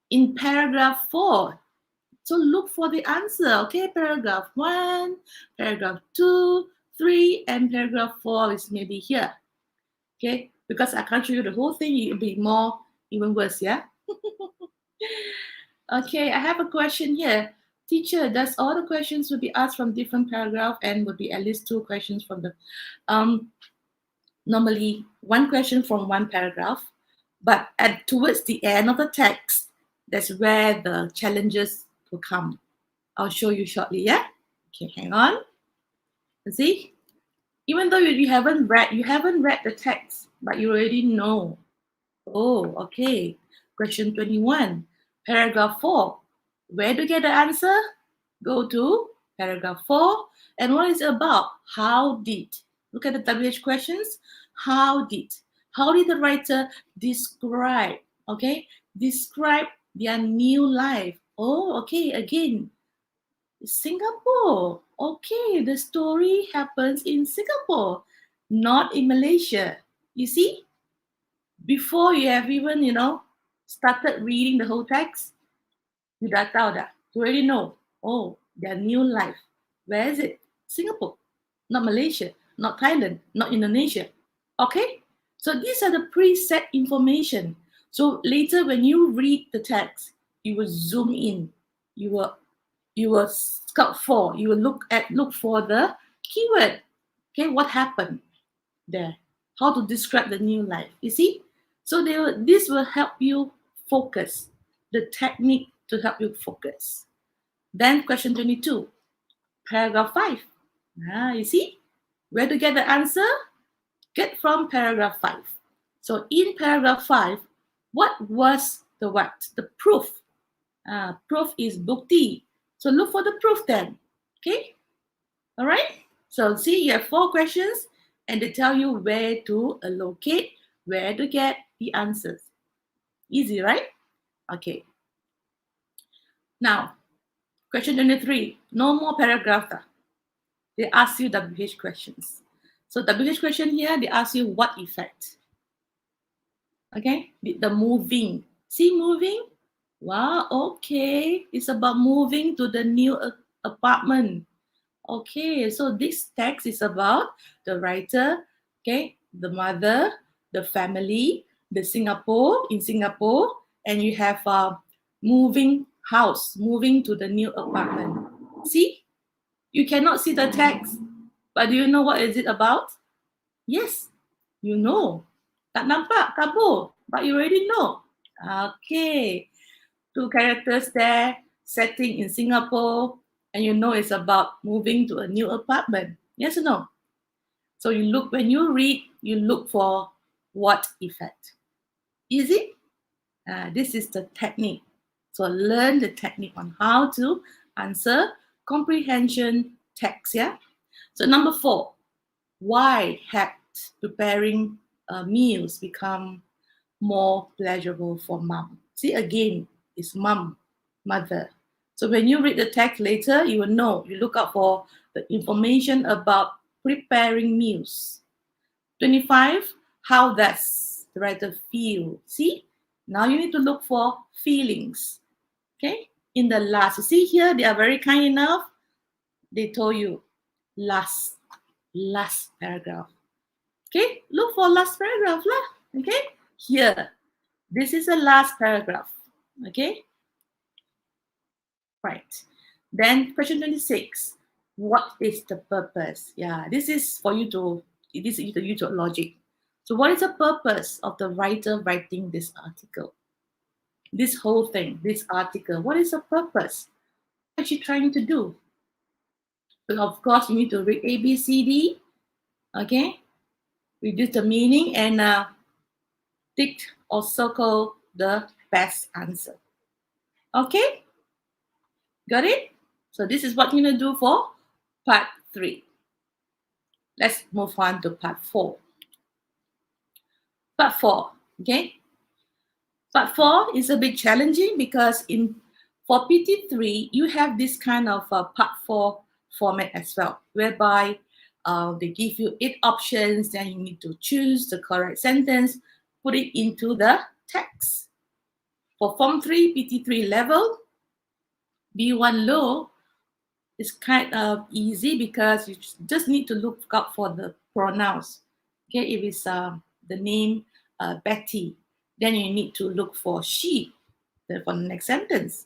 in paragraph 4, so look for the answer, okay? Paragraph 1, paragraph 2, 3, and paragraph 4 is maybe here, okay? Because I can't show you the whole thing, it will be more, even worse, yeah? Okay, I have a question here. Teacher, does all the questions will be asked from different paragraph and would be at least 2 questions from the, normally 1 question from 1 paragraph, but towards the end of the text, that's where the challenges will come. I'll show you shortly, yeah? Okay, hang on. See? Even though you haven't read the text, but you already know. Oh, okay. Question 21, paragraph 4. Where to get the answer? Go to paragraph 4. And what is it about? How did? Look at the WH questions. How did? How did the writer describe? Okay, describe their new life. Oh, okay, again. Singapore. Okay, the story happens in Singapore, not in Malaysia. You see? Before you have even, started reading the whole text, you dah tahu dah. You already know. Oh, their new life. Where is it? Singapore, not Malaysia, not Thailand, not Indonesia. Okay? So these are the preset information. So later when you read the text, you will zoom in. You will scout for. You will look for the keyword. Okay, what happened there? How to describe the new life? You see? So this will help you focus. The technique to help you focus. Then question 22, paragraph 5. You see? Where to get the answer? Get from paragraph 5. So in paragraph 5, what was the what? The proof. Proof is bukti. So look for the proof then. Okay? All right? So see, you have 4 questions. and they tell you where to allocate, where to get the answers. Easy, right? Okay. Now, question 23. No more paragraph. They ask you WH questions. So WH question here, they ask you what effect. Okay, the moving. See moving? Wow, okay. It's about moving to the new apartment. Okay, so this text is about the writer, okay, the mother, the family, the Singapore, and you have a moving house, moving to the new apartment. See, you cannot see the text, but do you know what is it about? Yes, you know. Tak nampak, kabur, but you already know. Okay, two characters there, setting in Singapore, and you know it's about moving to a new apartment. Yes or no? So you look, when you read, you look for what effect. Easy? This is the technique. So learn the technique on how to answer comprehension text. Yeah. So number 4, why had preparing meals become more pleasurable for mom? See, again, it's mom, mother. So when you read the text later, you will know. You look up for the information about preparing meals. 25, how does the writer feel? See, now you need to look for feelings. Okay, in the last, you see here, they are very kind enough. They told you last paragraph. Okay, look for last paragraph lah. Okay, here, this is the last paragraph. Okay, right. Then question 26, what is the purpose? Yeah, this is for you to, this is you to logic. So what is the purpose of the writer writing this article? This whole thing, this article, what is the purpose? What is she trying to do? So of course, you need to read A, B, C, D. Okay, reduce the meaning and tick or circle the best answer. Okay, got it? So this is what you're going to do for part 3. Let's move on to part 4. Part 4, okay? Part 4 is a bit challenging because for PT3, you have this kind of part 4 format as well, whereby they give you 8 options, then you need to choose the correct sentence, put it into the text. For Form 3, PT3 level, B1 low, is kind of easy because you just need to look up for the pronouns. Okay, if it's the name Betty, then you need to look for she for the next sentence.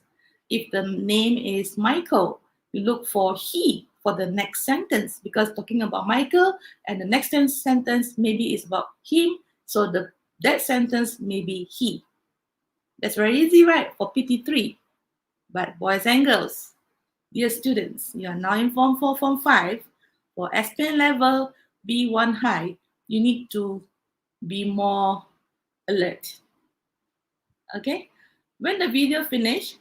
If the name is Michael, you look for he for the next sentence, because talking about Michael and the next sentence maybe is about him, so that sentence may be he. That's very easy, right, for PT3. But boys and girls, dear students, you are now in Form 4, Form 5. For SPM level B1 high, you need to be more alert. Okay? When the video finish,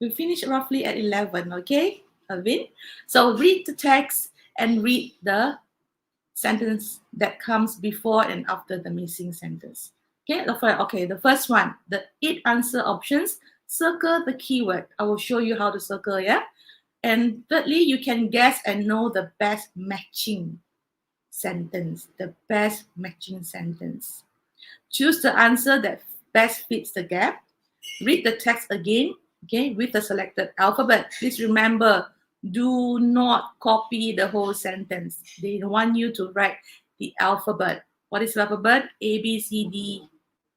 we finish roughly at 11, okay, Alvin? So read the text and read the sentence that comes before and after the missing sentence. Okay, the first one, the 8 answer options, circle the keyword. I will show you how to circle, yeah? And thirdly, you can guess and know the best matching sentence, Choose the answer that best fits the gap. Read the text again, okay, with the selected alphabet. Please remember, do not copy the whole sentence. They want you to write the alphabet. What is the alphabet? A, B, C, D,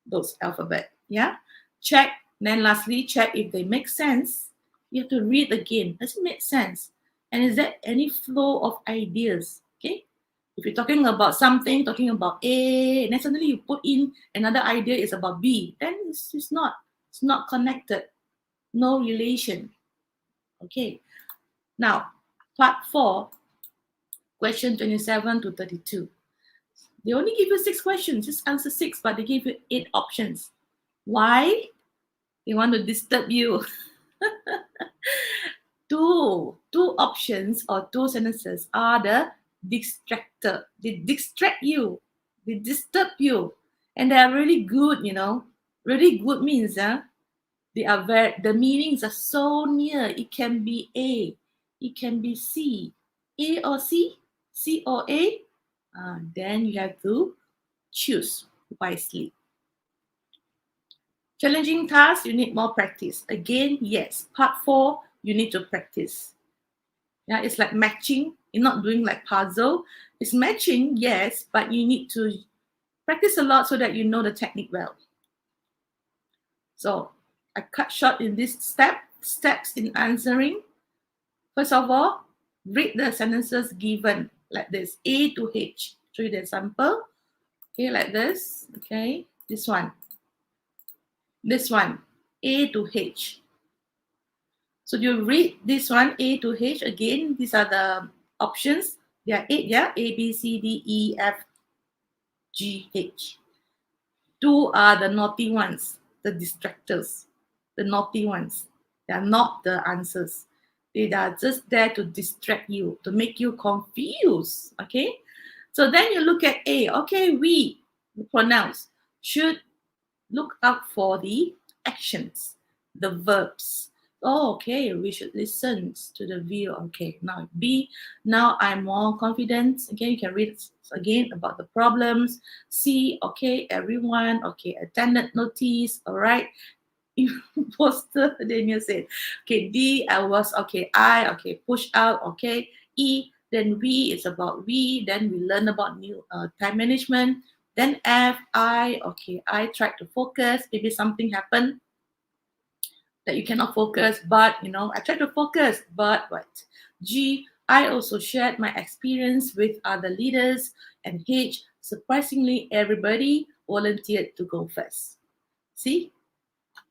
those alphabet. Yeah. Check. Then lastly, check if they make sense. You have to read again. Does it make sense? And is there any flow of ideas? Okay. If you're talking about something, talking about A, and then suddenly you put in another idea is about B, then it's not connected. No relation. Okay. Now, part 4, question 27 to 32. They only give you 6 questions. Just answer 6, but they give you 8 options. Why? They want to disturb you. Two options or 2 sentences are the distractor. They distract you, they disturb you, and they are really good. Really good means they are very. The meanings are so near. It can be A, it can be C, A or C, C or A. Then you have to choose wisely. Challenging tasks, you need more practice. Again, yes. Part 4, you need to practice. Yeah, it's like matching. You're not doing like puzzle. It's matching, yes, but you need to practice a lot so that you know the technique well. So I cut short in this steps in answering. First of all, read the sentences given like this, A to H. Show you the example. Okay, like this. Okay, this one, A to H. So you read this one, A to H. Again, these are the options. There are 8, yeah? A, B, C, D, E, F, G, H. 2 are the naughty ones, the distractors, the naughty ones. They are not the answers. They are just there to distract you, to make you confused. Okay? So then you look at A. Okay, we, the pronouns, should look out for the actions, the verbs. Oh, okay, we should listen to the view. Okay, now B, now I'm more confident. Again, you can read again about the problems. C, okay, everyone. Okay, attended notice. All right. Poster, then you said. Okay, D, I was. Okay, I, okay, push out. Okay, E, then we, it's about we. Then we learn about new time management. Then F, I, okay, I tried to focus. Maybe something happened that you cannot focus, but I tried to focus, but what? G, I also shared my experience with other leaders. And H, surprisingly, everybody volunteered to go first. See?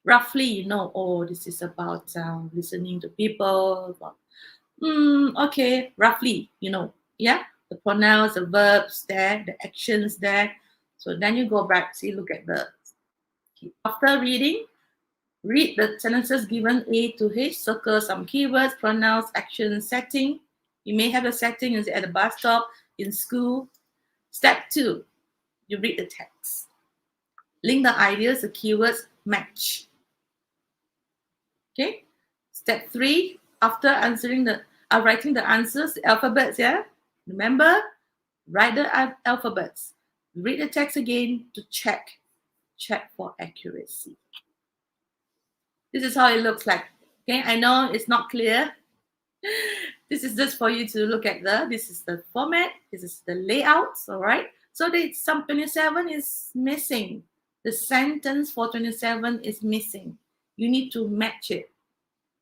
Roughly, oh, this is about listening to people. Okay, roughly, yeah, the pronouns, the verbs there, the actions there. So then you go back, see, look at the, after reading, read the sentences given A to H, circle some keywords, pronouns, action, setting. You may have a setting at the bus stop, in school. Step 2, you read the text. Link the ideas, the keywords, match. Okay. Step 3, after writing the answers, the alphabets, yeah? Remember, write the alphabets. Read the text again to check for accuracy. This is how it looks like. Okay, I know it's not clear. This is just for you to look at this is the format, this is the layouts, all right? So some 27 is missing. The sentence for 27 is missing. You need to match it,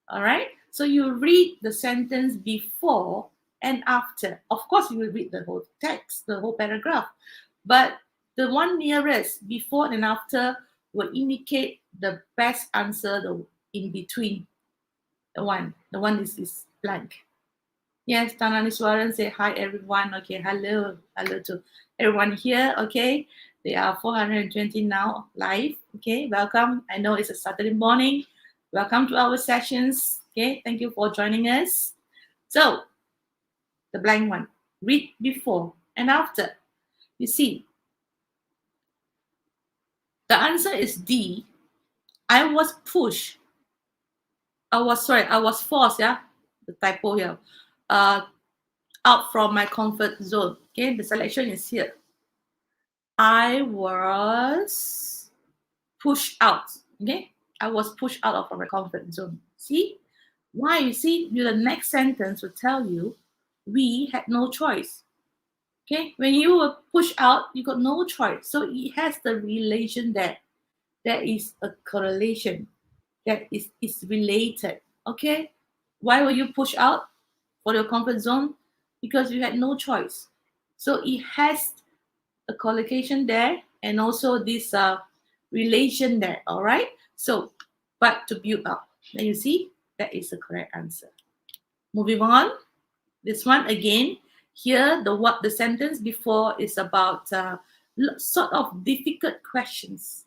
all right? So you read the sentence before and after. Of course, you will read the whole text, the whole paragraph, but the one nearest before and after will indicate the best answer, the in between. The one is blank. Yes, Tanani Swaran say hi everyone. Okay, hello to everyone here. Okay, there are 420 now live. Okay, welcome. I know it's a Saturday morning. Welcome to our sessions. Okay, thank you for joining us. So, the blank one, read before and after. You see, the answer is D. I was pushed. I was forced, yeah, the typo here, out from my comfort zone. Okay, the selection is here. I was pushed out. Okay, I was pushed out of my comfort zone. See why? You see, the next sentence will tell you we had no choice. Okay, when you were pushed out, you got no choice. So it has the relation there. There is a correlation that is related. Okay, why were you pushed out for your comfort zone? Because you had no choice. So it has a collocation there and also this relation there. All right. So, but to build up, then you see that is the correct answer. Moving on. This one again. Here, the sentence before is about sort of difficult questions.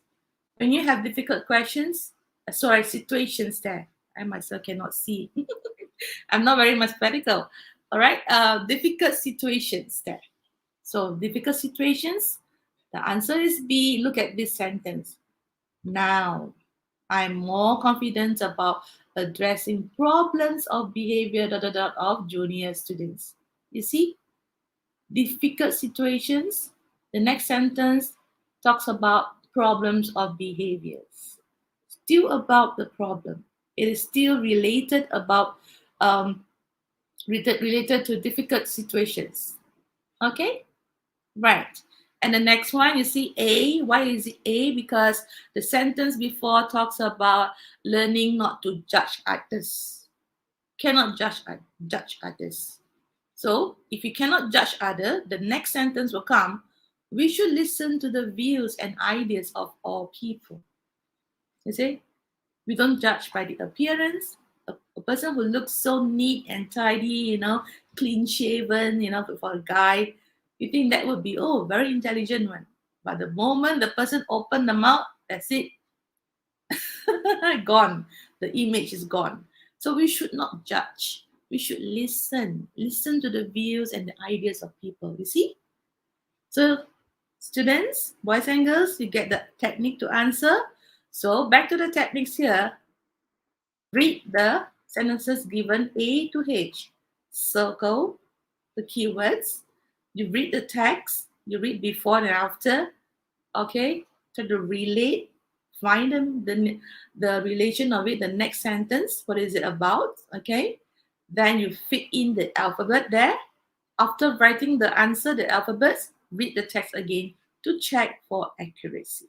When you have difficult questions, situations there. I myself cannot see. I'm not very mathematical. All right, difficult situations there. So difficult situations, the answer is B. Look at this sentence. Now, I'm more confident about addressing problems of behavior of junior students. You see, difficult situations. The next sentence talks about problems of behaviors. Still about the problem. It is still related about related to difficult situations. Okay, right. And the next one, you see A. Why is it A? Because the sentence before talks about learning not to judge others. Cannot judge others. So if you cannot judge other, the next sentence will come. We should listen to the views and ideas of all people. You see, we don't judge by the appearance. A person who looks so neat and tidy, clean shaven, for a guy, you think that would be, oh, very intelligent one. But the moment the person open the mouth, that's it. Gone. The image is gone. So we should not judge. We should listen. Listen to the views and the ideas of people. You see? So students, boys and girls, you get the technique to answer. So back to the techniques here. Read the sentences given A to H. Circle the keywords. You read the text. You read before and after. Okay. Try to relate. Find the relation of it. The next sentence. What is it about? Okay. Then you fit in the alphabet there. After writing the answer, the alphabets, read the text again to check for accuracy.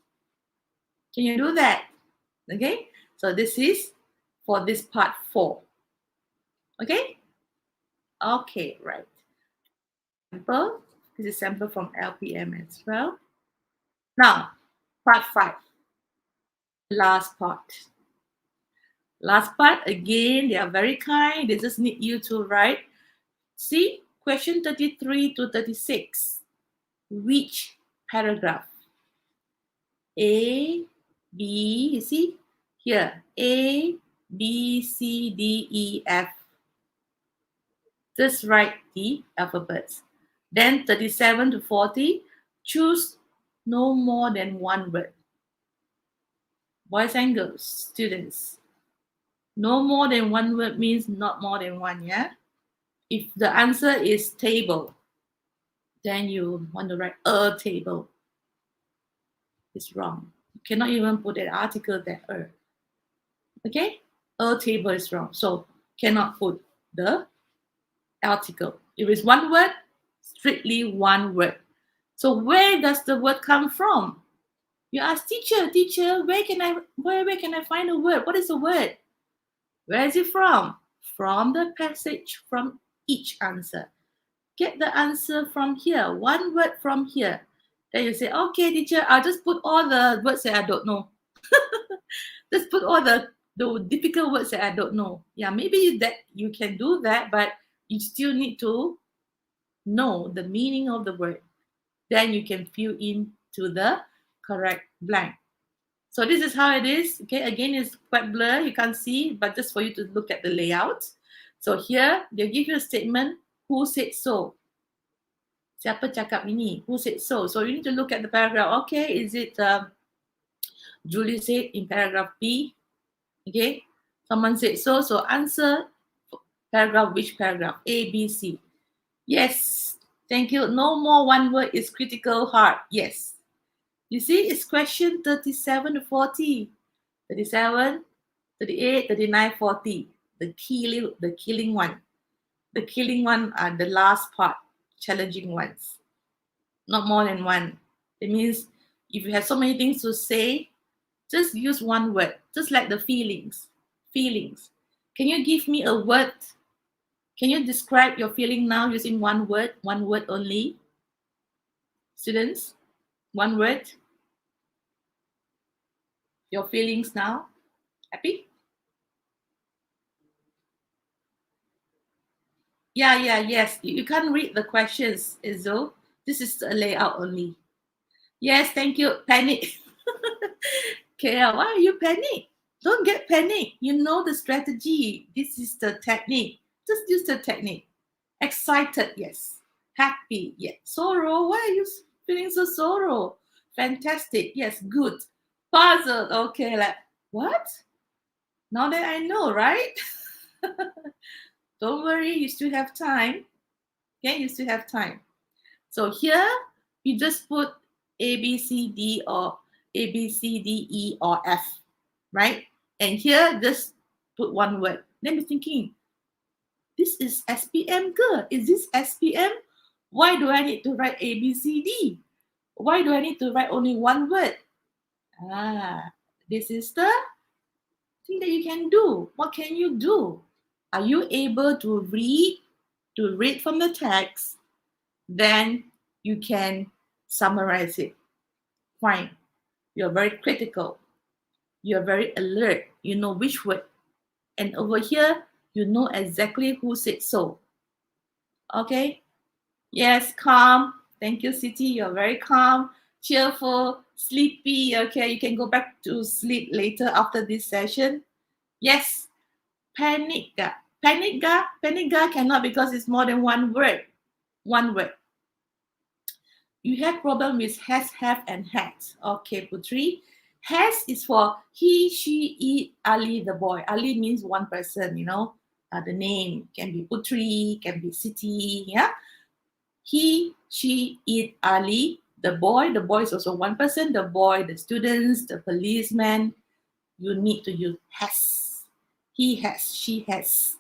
Can you do that? Okay. So this is for this part 4. Okay? Okay, right. Sample. This is sample from LPM as well. Now, part 5. Last part. Last part, again, they are very kind. They just need you to write. See, question 33 to 36. Which paragraph? A, B, you see? Here, A, B, C, D, E, F. Just write the alphabets. Then 37 to 40, choose no more than one word. Boys and girls, students. No more than one word means not more than one, yeah? If the answer is table, then you want to write a table. It's wrong. You cannot even put an article there. Okay? A table is wrong. So cannot put the article. If it's one word, strictly one word. So where does the word come from? You ask teacher, where can I find a word? What is a word? Where is it from? From the passage from each answer. Get the answer from here. One word from here. Then you say, okay, teacher, I'll just put all the words that I don't know. Just put all the difficult words that I don't know. Yeah, maybe that you can do that, but you still need to know the meaning of the word. Then you can fill in to the correct blank. So this is how it is. Okay, again, it's quite blur. You can't see, but just for you to look at the layout. So here, they give you a statement, who said so? Siapa cakap ini? Who said so? So you need to look at the paragraph. Okay, is it Julie said in paragraph B? Okay, someone said so. So answer paragraph, which paragraph? A, B, C. Yes, thank you. No more one word is critical hard. Yes. You see, it's question 37 to 40. 37, 38, 39, 40. The killing one. The killing one are the last part, challenging ones. Not more than one. It means if you have so many things to say, just use one word. Just like the feelings. Feelings. Can you give me a word? Can you describe your feeling now using one word only? Students, one word. Your feelings now. Happy? Yes. You can't read the questions, Izzo. This is a layout only. Yes, thank you. Panic. KL, why are you panic? Don't get panic. You know the strategy. This is the technique. Just use the technique. Excited, yes. Happy, yes. Sorrow, why are you feeling so sorrow? Fantastic, yes. Good. Puzzled, okay. Like, what? Now that I know, right? Don't worry, you still have time. Okay, you still have time. So here, you just put A, B, C, D, or A, B, C, D, E, or F, right? And here, just put one word. Then you're thinking, this is SPM ke? Is this SPM? Why do I need to write A, B, C, D? Why do I need to write only one word? This is the thing that you can do. What can you do? Are you able to read from the text? Then you can summarize it. Fine. You're very critical. You're very alert. You know which word. And over here, you know exactly who said so. Okay? Yes, calm. Thank you, Siti. You're very calm, cheerful, sleepy. Okay, you can go back to sleep later after this session. Yes, panic. Panic. Panic cannot because it's more than one word. One word. You have problem with has, have, and had. Okay, Putri. Has is for he, she, it, Ali, the boy. Ali means one person, the name can be Putri, can be Siti, yeah. He, she, it, Ali, the boy. The boy is also one person. The boy, the students, the policeman. You need to use has. He has, she has.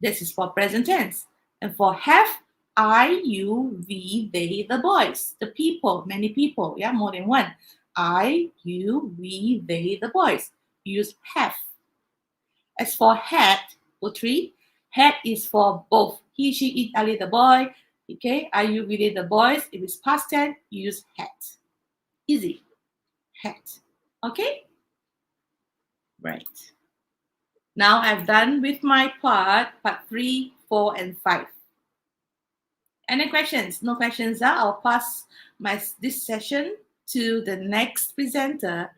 This is for present tense. And for have, I, you, we, they, the boys, the people, many people, yeah, more than one. I, you, we, they, the boys. Use have. As for had, Putri, had is for both. He, she, it, Ali, the boy. Okay, I, you, we, they, the boys. If it's past tense, use had. Easy. Had. Okay? Right. Now I've done with my part 3, 4, and 5. Any questions? No questions. I'll pass this session to the next presenter,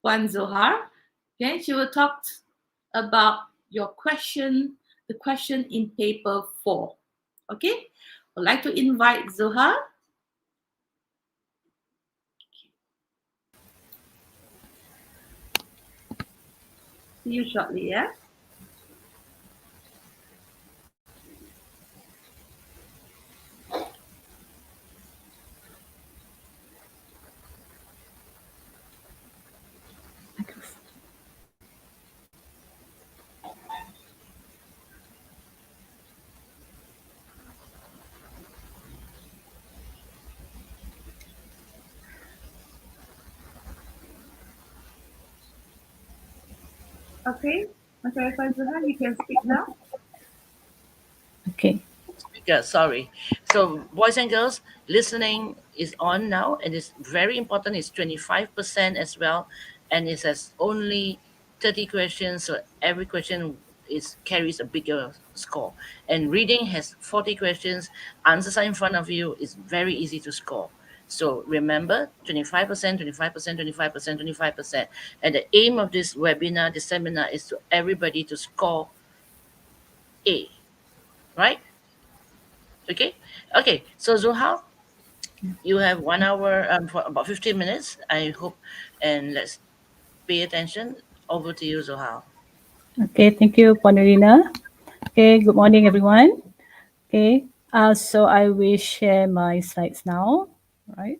Puan Zohar. Okay, she will talk about your question, the question in paper 4. Okay, I'd like to invite Zohar. See you shortly, yeah? Okay, Zohar, you can speak now. Okay. Yeah, sorry. So, boys and girls, listening is on now, and it's very important. It's 25% as well, and it has only 30 questions. So every question carries a bigger score. And reading has 40 questions. Answers are in front of you. It's very easy to score. So remember, 25%, 25%, 25%, 25%. And the aim of this webinar, this seminar, is to everybody to score A, right? Okay, so Zuhal, you have 1 hour for about 15 minutes, I hope, and let's pay attention. Over to you, Zuhal. Okay, thank you, Ponorina. Okay, good morning, everyone. Okay, so I will share my slides now, right?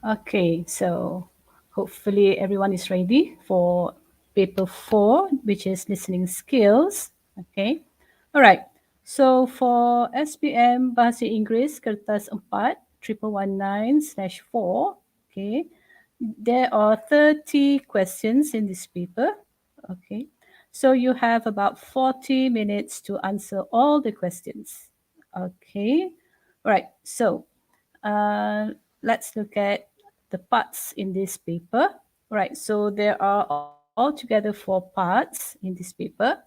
Okay, so hopefully everyone is ready for paper 4, which is listening skills. Okay, all right. So for SPM Bahasa Inggeris Kertas 4 1119/4, okay, there are 30 questions in this paper. Okay, so you have about 40 minutes to answer all the questions. Okay, right. So let's look at the parts in this paper. Right, so there are altogether 4 parts in this paper.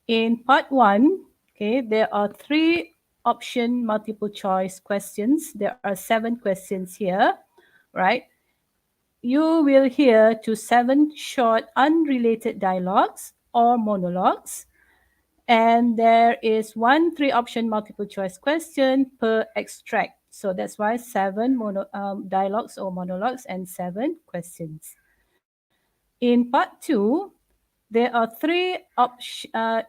In part 1, okay, there are 3 option multiple choice questions. There are 7 questions here, right? You will hear to 7 short unrelated dialogues or monologues, and there is 1 3-option multiple choice question per extract. So that's why 7 dialogues or monologues and 7 questions. In part 2, there are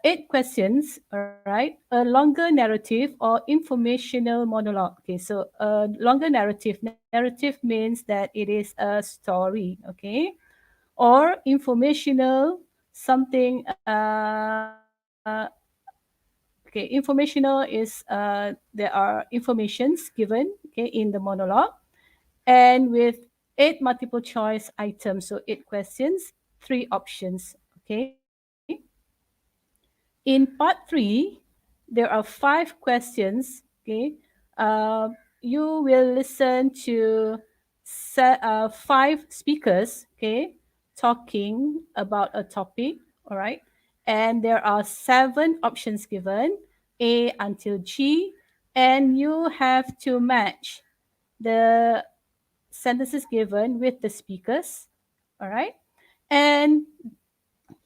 8 questions, all right? A longer narrative or informational monologue. Okay, so a longer narrative. Narrative means that it is a story, okay? Or informational, something, okay, informational is, there are informations given, okay, in the monologue, and with 8 multiple choice items, so 8 questions, 3 options, okay? In part 3, there are 5 questions, okay? Uh, you will listen to 5 speakers, okay, talking about a topic, all right? And there are 7 options given, A until G, and you have to match the sentences given with the speakers, all right? And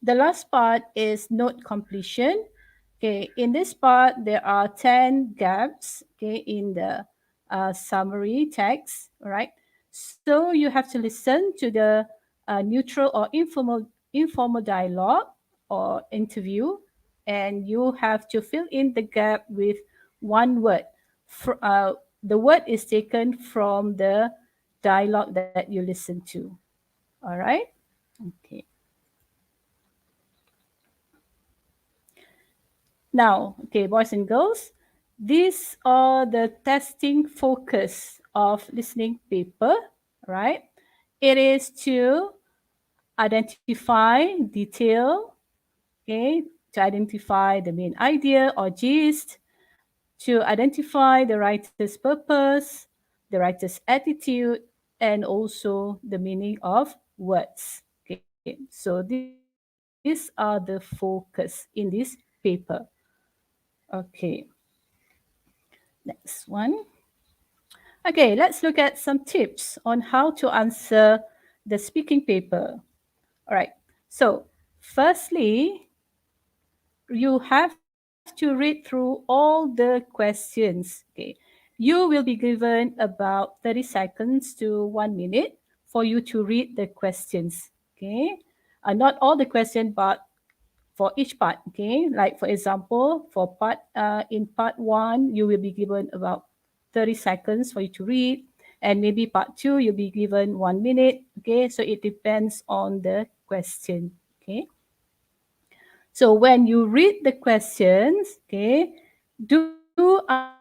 the last part is note completion. Okay, in this part, there are 10 gaps, okay, in the summary text, all right? So you have to listen to the neutral or informal dialogue or interview, and you have to fill in the gap with one word. The word is taken from the dialogue that you listen to, all right? Okay. Now, okay, boys and girls, these are the testing focus of listening paper, right? It is to identify detail, okay, to identify the main idea or gist, to identify the writer's purpose, the writer's attitude, and also the meaning of words. Okay, so these are the focus in this paper. Okay, next one. Okay, let's look at some tips on how to answer the speaking paper. All right, so firstly, you have to read through all the questions. Okay, you will be given about 30 seconds to 1 minute for you to read the questions. Okay, not all the question, but for each part. Okay, like for example, for part in part 1, you will be given about 30 seconds for you to read, and maybe part 2 you'll be given 1 minute. Okay, so it depends on the question. Okay, so when you read the questions, okay, do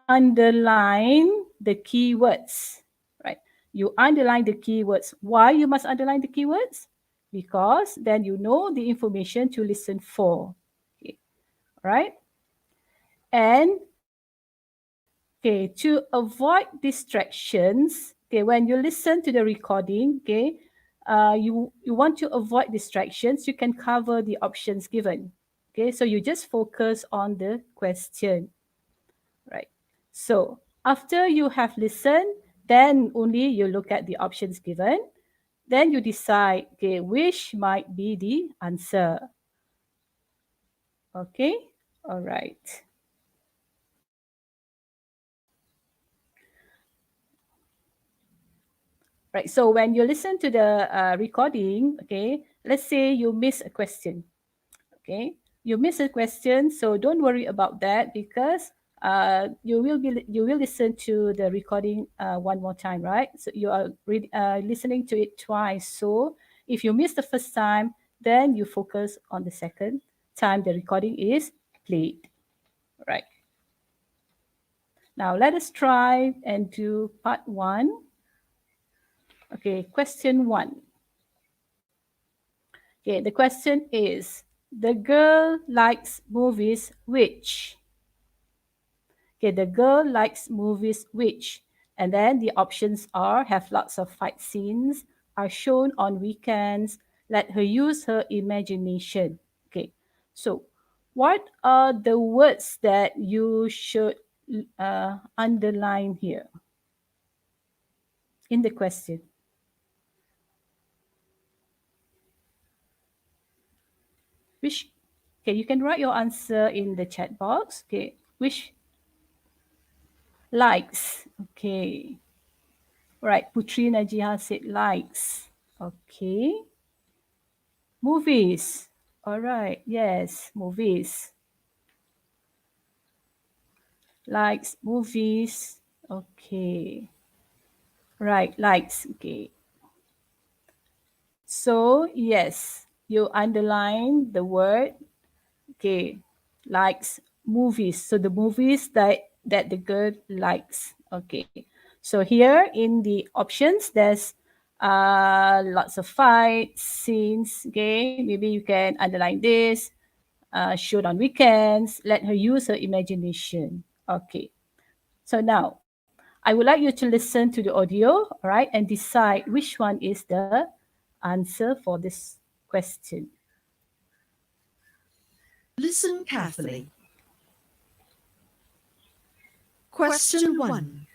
underline the keywords, right? You underline the keywords. Why you must underline the keywords? Because then you know the information to listen for. Okay, right? And okay, to avoid distractions, okay, when you listen to the recording, okay, you want to avoid distractions, you can cover the options given. Okay, so you just focus on the question, right? So after you have listened, then only you look at the options given. Then you decide, okay, which might be the answer. Okay, all right. Right. So when you listen to the recording, okay, let's say you miss a question. Okay, you miss a question, so don't worry about that because you will listen to the recording one more time, right? So you are listening to it twice. So if you miss the first time, then you focus on the second time the recording is played, right? Now let us try and do part 1. Okay, question 1. Okay, the question is the girl likes movies which? Okay, the girl likes movies which? And then the options are have lots of fight scenes, are shown on weekends, let her use her imagination. Okay, so what are the words that you should underline here in the question? Which, okay, you can write your answer in the chat box. Okay, which likes? Okay, right. Putri Najiha said likes. Okay, movies. All right. Yes, movies. Likes movies. Okay. Right. Likes. Okay. So yes, you underline the word. Okay, likes movies. So the movies that the girl likes. Okay. So here in the options, there's lots of fight scenes. Okay, maybe you can underline this. Shoot on weekends. Let her use her imagination. Okay. So now I would like you to listen to the audio, all right, and decide which one is the answer for this question. Listen carefully. Question 1.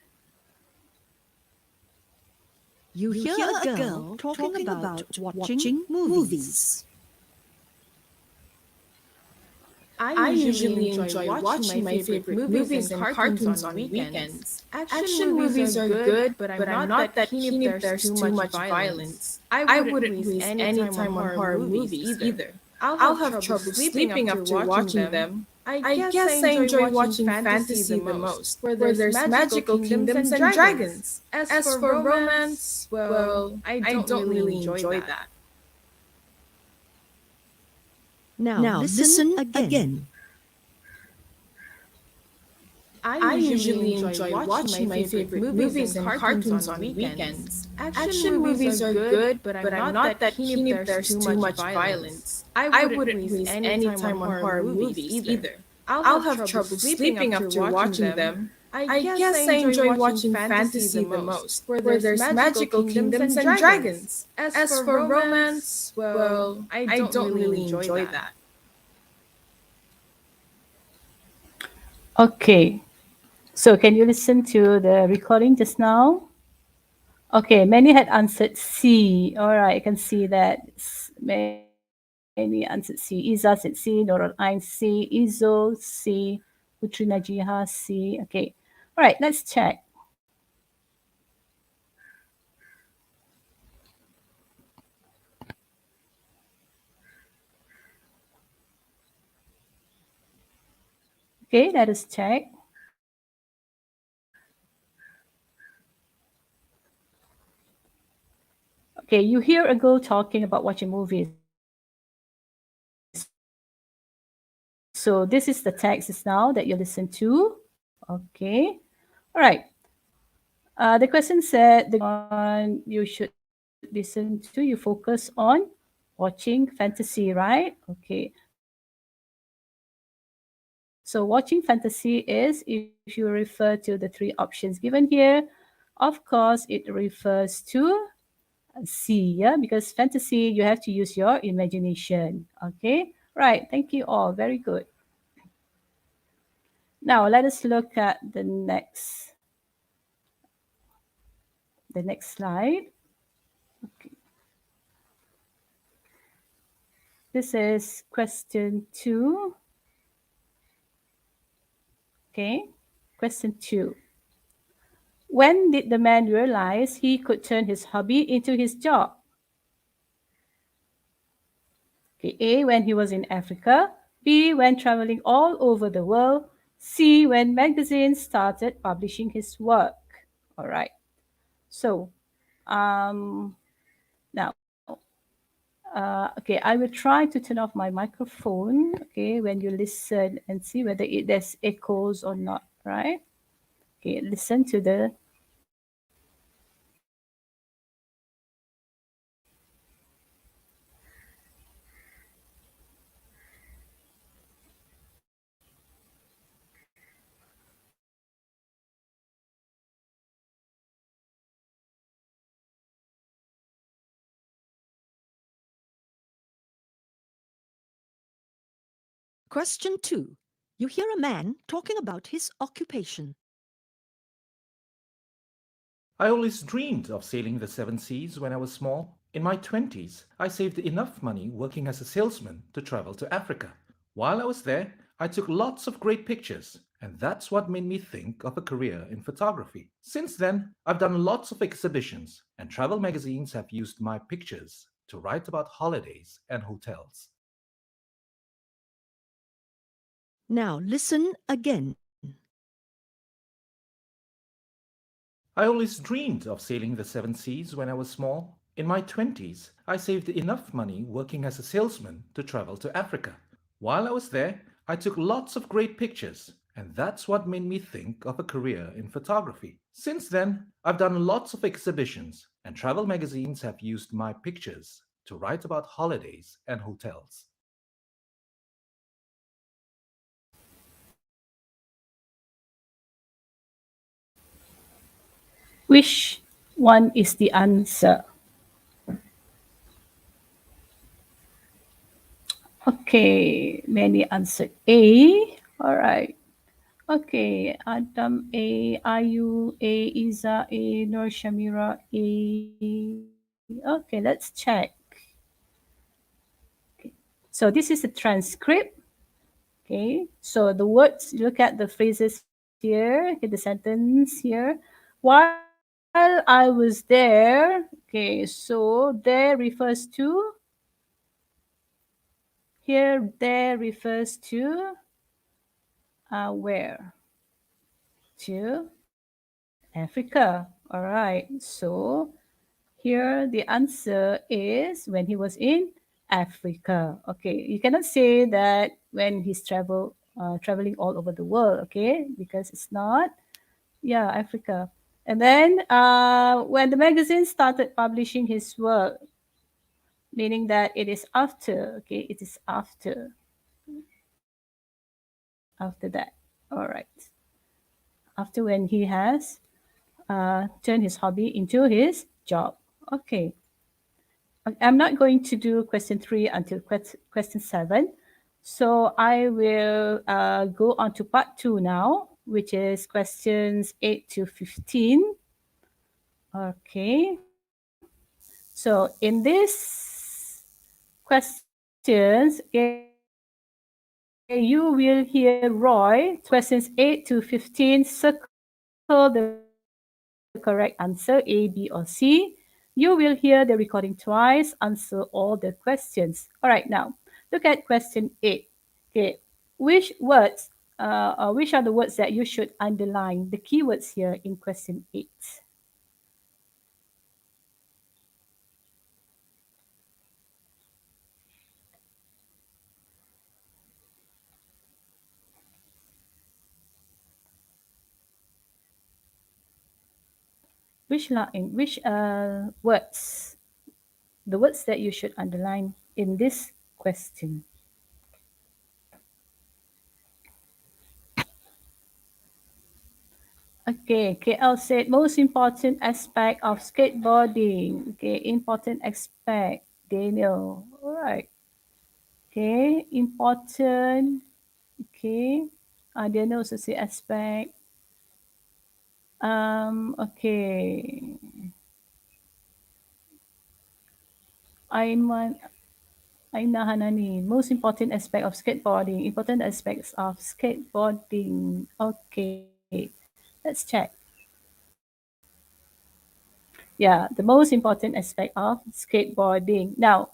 You hear a girl talking about watching movies. I usually enjoy watching my favorite movies and cartoons on weekends. Action movies are good, but I'm not that keen if there's too much violence. I wouldn't waste any time on horror movies either. I'll have trouble sleeping after watching them. I guess I enjoy watching fantasy the most, where there's magical kingdoms and dragons. As for romance, well, I don't really enjoy that. Now listen again. I usually enjoy watching my favorite movies and cartoons on weekends. Action movies are good, but I'm not that keen if there's too much violence. I wouldn't waste any time on horror movies either. I'll have trouble sleeping after watching them. I guess I enjoy watching fantasy the most, where there's magical kingdoms and dragons. As for romance, well, I don't really enjoy that. Okay. So can you listen to the recording just now? Okay, many had answered C. All right, I can see that many answered C. Iza said C, Nurul Ain C, Izo C, Putri Najiha C. Okay, all right, let's check. Okay, let us check. Okay, you hear a girl talking about watching movies. So this is the text now that you listen to. Okay, all right. The question said the one you should listen to, you focus on watching fantasy, right? Okay. So watching fantasy is if you refer to the three options given here, of course, it refers to C, yeah, because fantasy, you have to use your imagination. Okay, right. Thank you all. Very good. Now let us look at the next slide. Okay. This is question 2. Okay, question 2. When did the man realize he could turn his hobby into his job? Okay, A, when he was in Africa. B, when traveling all over the world. C, when magazines started publishing his work. All right. So, now, okay, I will try to turn off my microphone, okay, when you listen and see whether there's echoes or not, right? Okay, listen to the Question 2. You hear a man talking about his occupation. I always dreamed of sailing the seven seas when I was small. In my 20s, I saved enough money working as a salesman to travel to Africa. While I was there, I took lots of great pictures, and that's what made me think of a career in photography. Since then, I've done lots of exhibitions, and travel magazines have used my pictures to write about holidays and hotels. Now listen again. I always dreamed of sailing the seven seas when I was small. In my 20s, I saved enough money working as a salesman to travel to Africa. While I was there, I took lots of great pictures, and that's what made me think of a career in photography. Since then, I've done lots of exhibitions, and travel magazines have used my pictures to write about holidays and hotels. Which one is the answer? Okay, many answered A. All right. Okay, Adam A, Ayu A, Iza A, Nur Shamira A. Okay, let's check. Okay. So this is the transcript. Okay, so the words, look at the phrases here, okay, the sentence here. While I was there, okay, so there refers to, here, there refers to where? To Africa. All right, so here the answer is when he was in Africa. Okay, you cannot say that when he's traveling all over the world. Okay, because it's not. Yeah, Africa. And then when the magazine started publishing his work, meaning that it is after. Okay, it is after that. All right. After when he has turned his hobby into his job. Okay. I'm not going to do question 3 until question 7. So I will go on to part 2 now, which is questions 8 to 15. Okay. So in this questions, you will hear Roy, questions 8 to 15, circle the correct answer, A, B, or C. You will hear the recording twice, answer all the questions. All right, now look at question 8. Okay, which which are the words that you should underline? The keywords here in question 8. Which words? The words that you should underline in this question. Okay, KL said most important aspect of skateboarding. Okay, important aspect. Daniel. All right. Okay, important. Okay. Daniel also say aspect. Okay. Aiman, Aina Hanani, most important aspect of skateboarding. Important aspects of skateboarding. Okay, let's check. Yeah, the most important aspect of skateboarding. Now,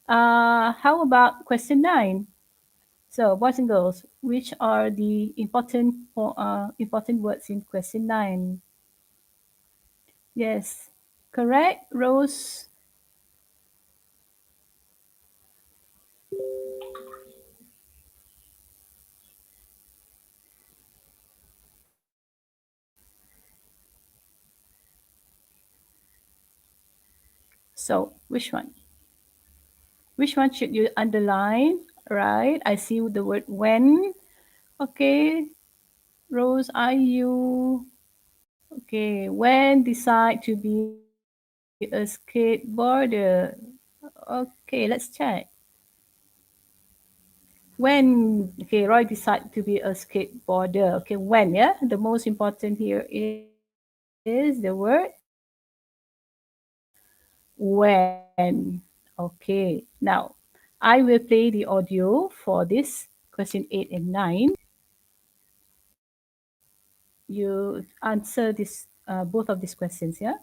how about question 9? So, boys and girls, which are the important words in question 9? Yes, correct, Rose. So, which one? Which one should you underline? Right, I see the word when. Okay, Rose, are you okay? When decide to be a skateboarder? Okay, let's check. When, okay, Roy decided to be a skateboarder. Okay, when, yeah? The most important here is the word when. Okay, now I will play the audio for this question 8 and 9. You answer this, both of these questions, yeah?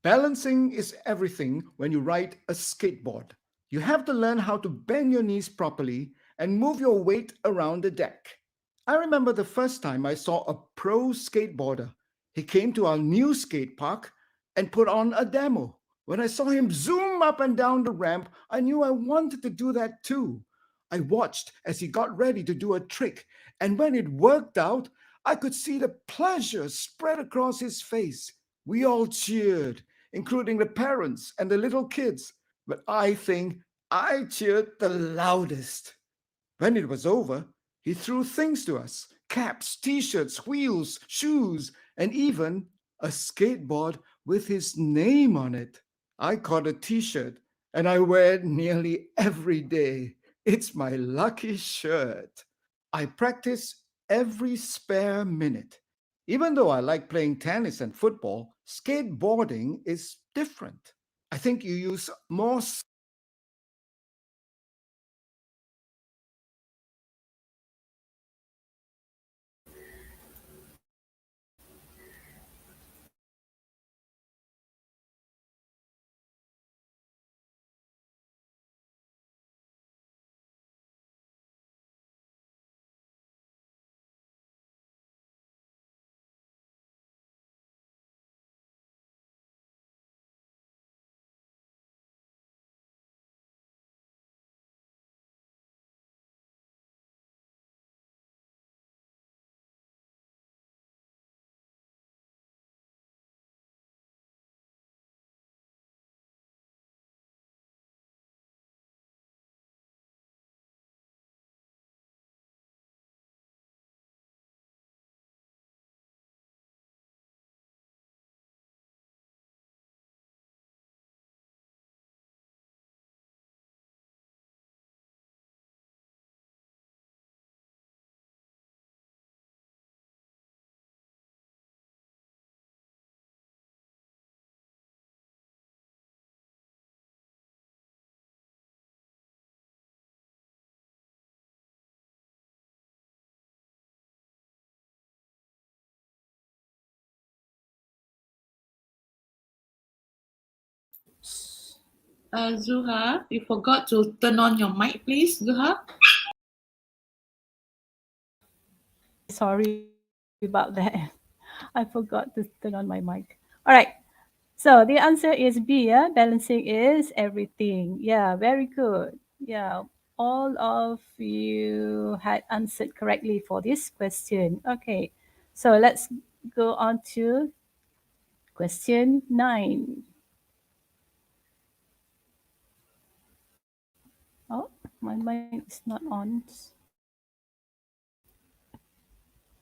Balancing is everything when you ride a skateboard. You have to learn how to bend your knees properly and move your weight around the deck. I remember the first time I saw a pro skateboarder. He came to our new skate park and put on a demo. When I saw him zoom up and down the ramp, I knew I wanted to do that too. I watched as he got ready to do a trick, and when it worked out, I could see the pleasure spread across his face. We all cheered, including the parents and the little kids, but I think I cheered the loudest. When it was over, he threw things to us: caps, t shirts, wheels, shoes, and even a skateboard with his name on it. I caught a t shirt and I wear it nearly every day. It's my lucky shirt. I practice every spare minute. Even though I like playing tennis and football, skateboarding is different. I think you use more. Zuha, you forgot to turn on your mic, please, Zuha. Sorry about that. I forgot to turn on my mic. All right. So the answer is B. Yeah, balancing is everything. Yeah, very good. Yeah, all of you had answered correctly for this question. Okay, so let's go on to question 9. Oh, my mic is not on.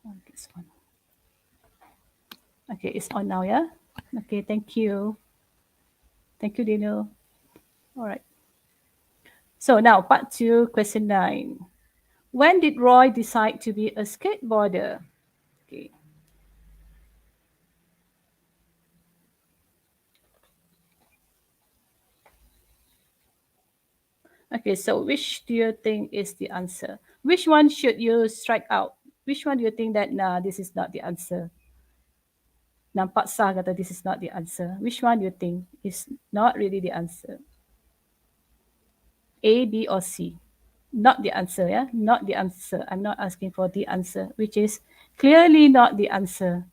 Oh, it's on. Okay, it's on now. Yeah. Okay, thank you. Thank you, Dino. All right. So now part 2, question 9. When did Roy decide to be a skateboarder? Okay. Okay, so which do you think is the answer? Which one should you strike out? Which one do you think that, nah, this is not the answer? Nampak sah kata this is not the answer. Which one do you think is not really the answer? A, B, or C? Not the answer, yeah? Not the answer. I'm not asking for the answer, which is clearly not the answer.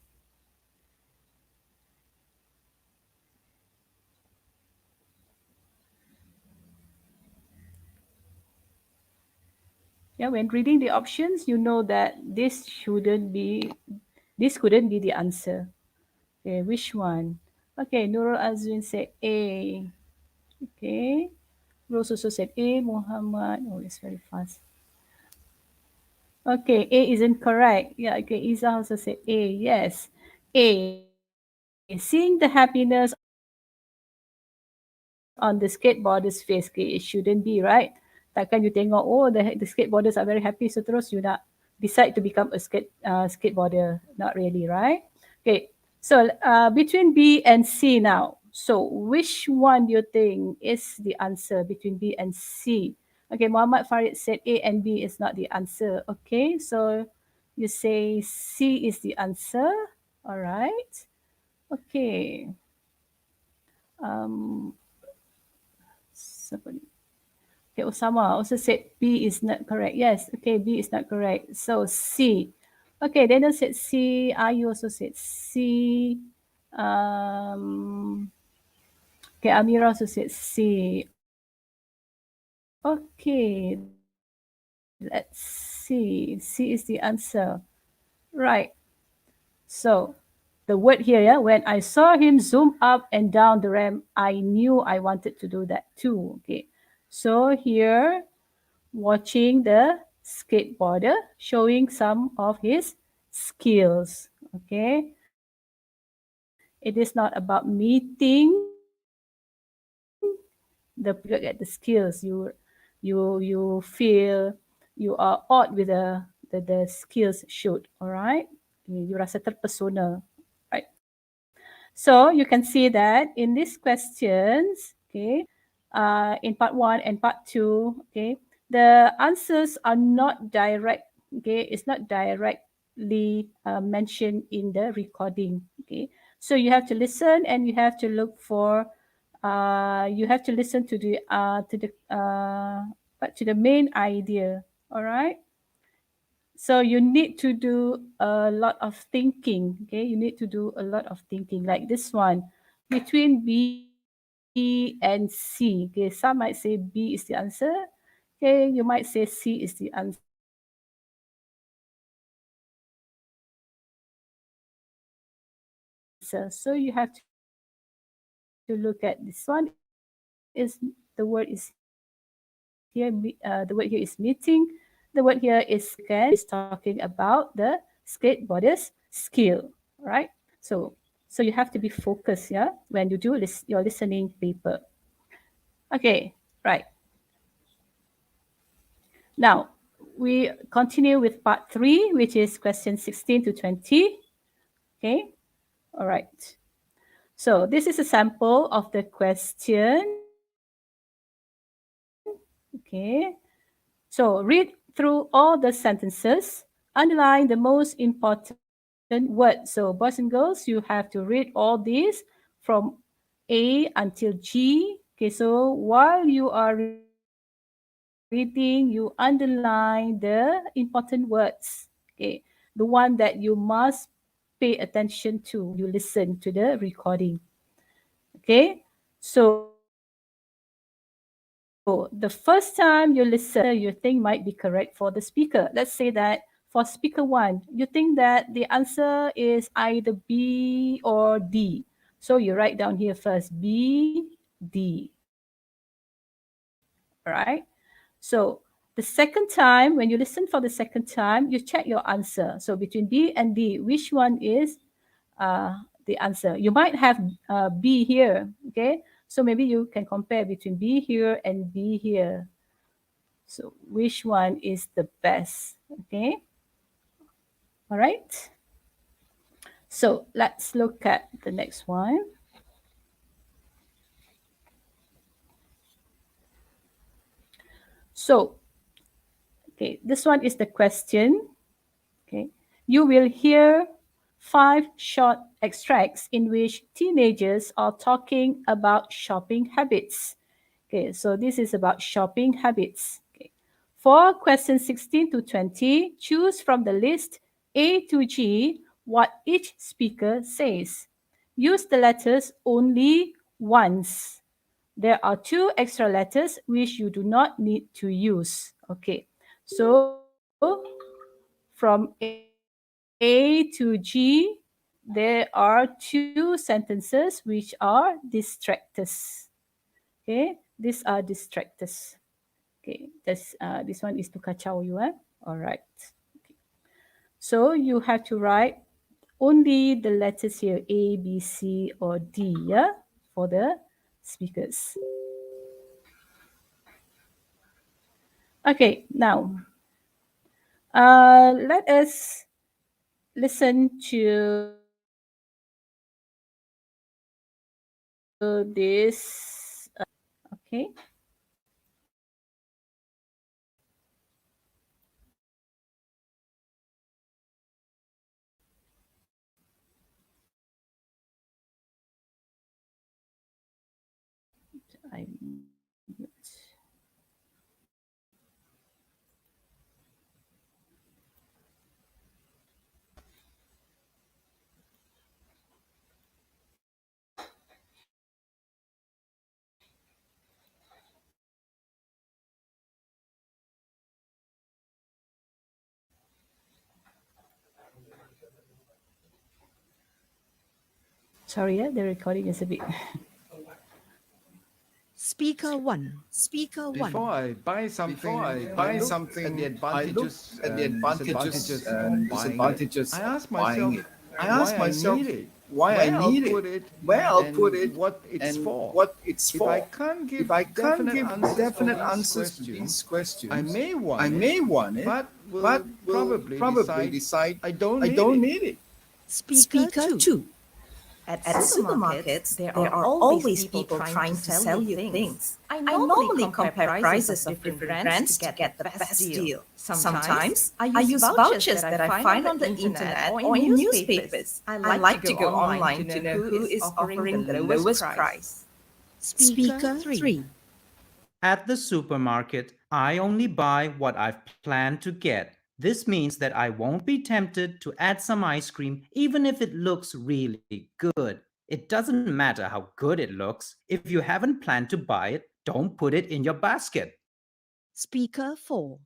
Yeah, when reading the options, you know that this couldn't be the answer. Okay, which one? Okay, Nurul Azwin say A. Okay. Rose also said A. Muhammad. Oh, it's very fast. Okay, A isn't correct. Yeah, okay. Isa also said A. Yes. A. Seeing the happiness on the skateboarder's face. Okay, it shouldn't be, right? Takkan you tengok, oh, the skateboarders are very happy, so terus you nak decide to become a skateboarder. Not really, right? Okay, so between B and C now. So which one do you think is the answer between B and C? Okay, Muhammad Farid said A and B is not the answer. Okay, so you say C is the answer. All right. Okay. Somebody. Okay, Osama also said B is not correct. Yes, okay, B is not correct. So C. Okay, Daniel said C. Ayu also said C. Okay, Amira also said C. Okay, let's see. C is the answer. Right. So the word here, yeah, when I saw him zoom up and down the ramp, I knew I wanted to do that too. Okay. So here, watching the skateboarder showing some of his skills. Okay. It is not about meeting the at the skills. You feel you are awed with the skills shoot. All right. You rasa terpesona. Right. So you can see that in these questions, okay, in part 1 and part 2, okay, the answers are not direct, okay, it's not directly mentioned in the recording, okay. So you have to listen and you have to look for, you have to listen to the main idea, all right. So you need to do a lot of thinking. Okay, you need to do a lot of thinking. Like this one, between B and C. Okay, some might say B is the answer. Okay, you might say C is the answer. So you have to look at this one. Is the word is here? The word here is meeting. The word here is talking about the skateboarder's skill, right? So you have to be focused, yeah, when you do your listening paper. Okay, right. Now we continue with part 3, which is question 16 to 20. Okay, all right. So this is a sample of the question. Okay, so read through all the sentences, underline the most important word. So boys and girls, you have to read all these from A until G. Okay, so while you are reading, you underline the important words. Okay, the one that you must pay attention to. You listen to the recording. Okay, so the first time you listen, you think might be correct for the speaker. Let's say that for speaker 1, you think that the answer is either B or D. So you write down here first, B, D. All right. So the second time, when you listen for the second time, you check your answer. So between B and D, which one is the answer? You might have B here, okay? So maybe you can compare between B here and B here. So which one is the best, okay? All right. So let's look at the next one. So, okay, this one is the question. Okay, you will hear 5 short extracts in which teenagers are talking about shopping habits. Okay, so this is about shopping habits. Okay. For question 16 to 20, choose from the list A to G what each speaker says. Use the letters only once. There are 2 extra letters which you do not need to use. Okay, so from A to G, there are 2 sentences which are distractors. Okay, these are distractors. Okay, this one is to kacau you. All right. Okay. So you have to write only the letters here, A, B, C, or D, yeah, for the speakers. Okay, now let us listen to this. Okay. I sorry, the recording is a bit. Speaker 1. Speaker 1. Before I buy something, I look at the advantages and disadvantages. I ask myself, why I need it, where I'll put it, what it's for. If I can't give definite answers to these questions, I may want it, but will probably decide I don't need it. Speaker 2. At supermarkets, there are always people trying to sell you things. I normally compare prices of different brands to get the best deal. Sometimes I use vouchers that I find on the internet or in newspapers. I like to go online to know who is offering the lowest price. Speaker 3. At the supermarket, I only buy what I've planned to get. This means that I won't be tempted to add some ice cream even if it looks really good. It doesn't matter how good it looks. If you haven't planned to buy it, don't put it in your basket. Speaker 4.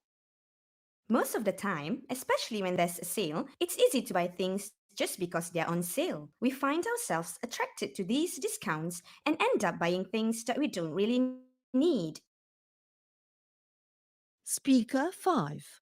Most of the time, especially when there's a sale, it's easy to buy things just because they're on sale. We find ourselves attracted to these discounts and end up buying things that we don't really need. Speaker 5.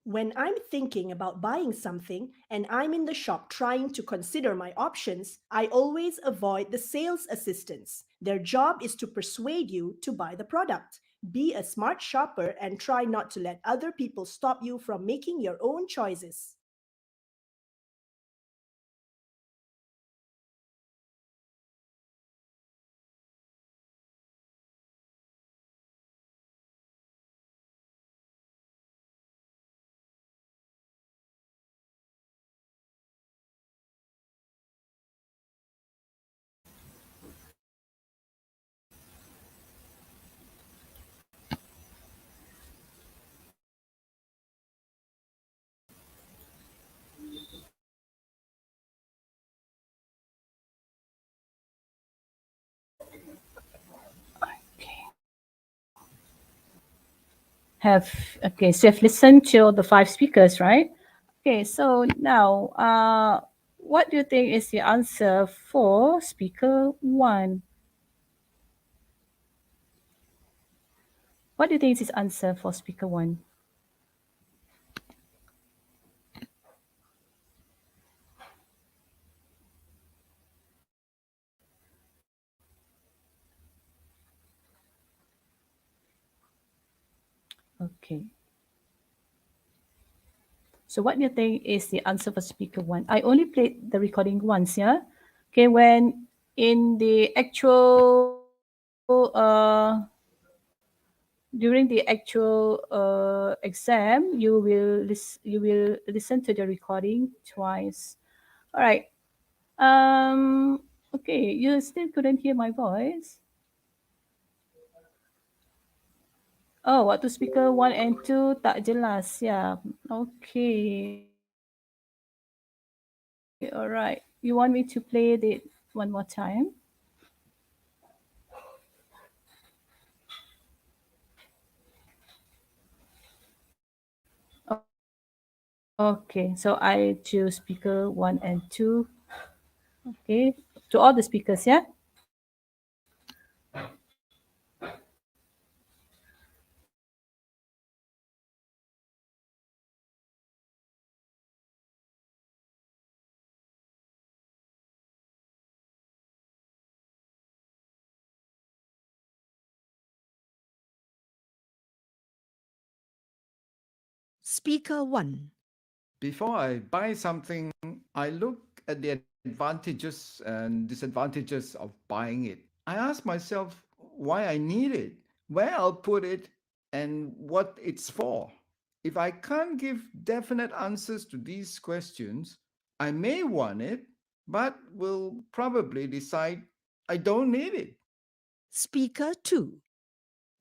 When I'm thinking about buying something and I'm in the shop trying to consider my options, I always avoid the sales assistants. Their job is to persuade you to buy the product. Be a smart shopper and try not to let other people stop you from making your own choices. So you've listened to the 5 speakers, right? Okay, so now what do you think is the answer for speaker 1? What do you think is his answer for speaker 1? Okay. So what do you think is the answer for speaker 1? I only played the recording once, yeah? Okay, when in the actual during the actual exam, you will listen to the recording twice. All right. Okay, you still couldn't hear my voice. Oh, waktu speaker 1 and 2 tak jelas, ya. Okay. All right. You want me to play it one more time? Okay, so I choose speaker 1 and 2. Okay, to all the speakers, yeah? Speaker 1. Before I buy something, I look at the advantages and disadvantages of buying it. I ask myself why I need it, where I'll put it, and what it's for. If I can't give definite answers to these questions, I may want it, but will probably decide I don't need it. Speaker 2.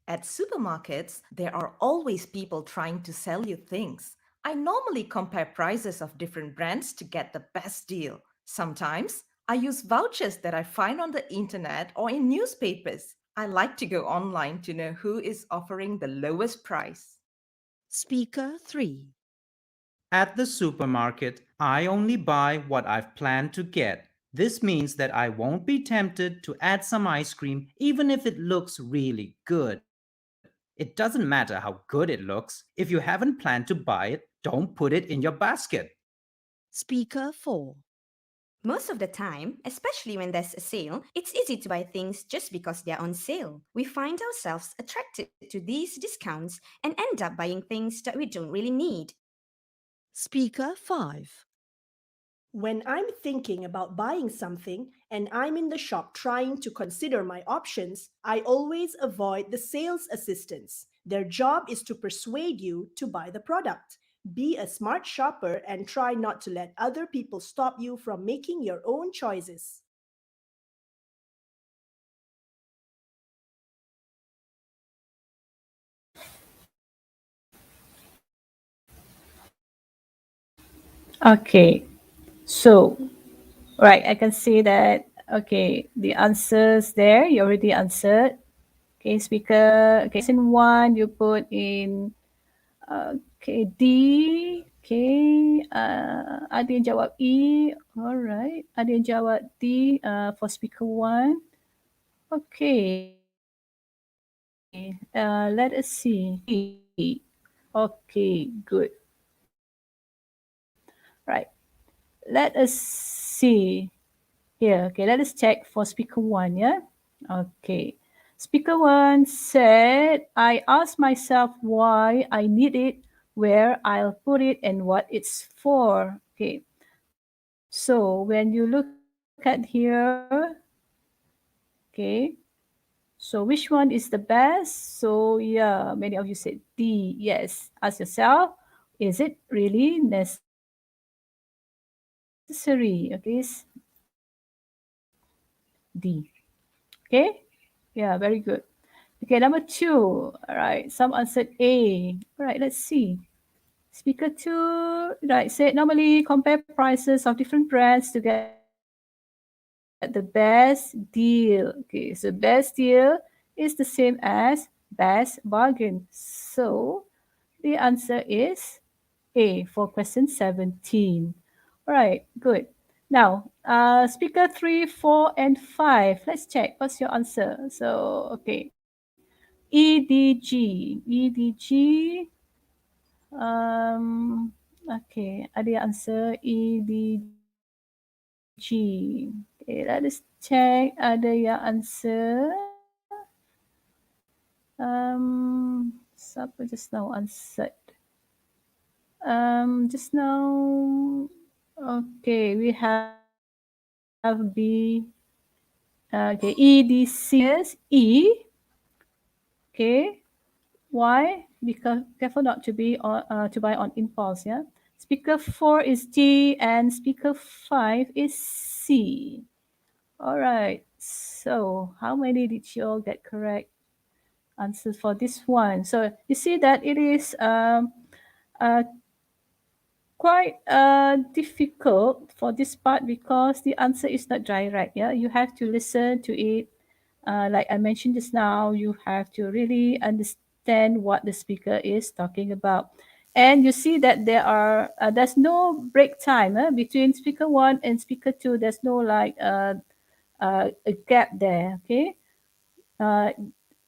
At supermarkets, there are always people trying to sell you things. I normally compare prices of different brands to get the best deal. Sometimes I use vouchers that I find on the internet or in newspapers. I like to go online to know who is offering the lowest price. Speaker 3. At the supermarket, I only buy what I've planned to get. This means that I won't be tempted to add some ice cream even if it looks really good. It doesn't matter how good it looks. If you haven't planned to buy it, don't put it in your basket. Speaker 4. Most of the time, especially when there's a sale, it's easy to buy things just because they're on sale. We find ourselves attracted to these discounts and end up buying things that we don't really need. Speaker 5. When I'm thinking about buying something and I'm in the shop trying to consider my options, I always avoid the sales assistants. Their job is to persuade you to buy the product. Be a smart shopper and try not to let other people stop you from making your own choices. Okay, so right, I can see that. Okay, the answers there you already answered. Okay, speaker. Okay, in one you put in. Okay, D. Okay, ada yang jawab E. Alright, ada yang jawab D for speaker one. Okay, let us see. E. Okay, good. Right, let us see here. Okay, let us check for speaker one, yeah? Okay. Speaker one said, I asked myself why I need it, where I'll put it, and what it's for. Okay. So when you look at here, okay, so which one is the best? So yeah, many of you said D. Yes. Ask yourself, is it really necessary? Okay. D. Okay. Yeah, very good. Okay, number two. All right, some answered A. All right, let's see. Speaker two, right, said normally compare prices of different brands to get the best deal. Okay, so best deal is the same as best bargain. So the answer is A for question 17. All right, good. Now, speaker 3, 4, and 5. Let's check. What's your answer? So, okay. EDG. EDG. Okay, ada yang answer EDG. Okay, let us check. Ada yang answer. Siapa just now answered? Just now. Okay, we have B. Okay, EDC is E. Okay. Why? Because careful not to be on to buy on impulse. Yeah. Speaker 4 is D and speaker 5 is C. All right. So how many did you all get correct answers for this one? So you see that it is quite difficult for this part because the answer is not direct. Yeah, you have to listen to it. Like I mentioned just now, you have to really understand what the speaker is talking about. And you see that there's no break time between speaker 1 and speaker 2. There's no like a gap there, okay?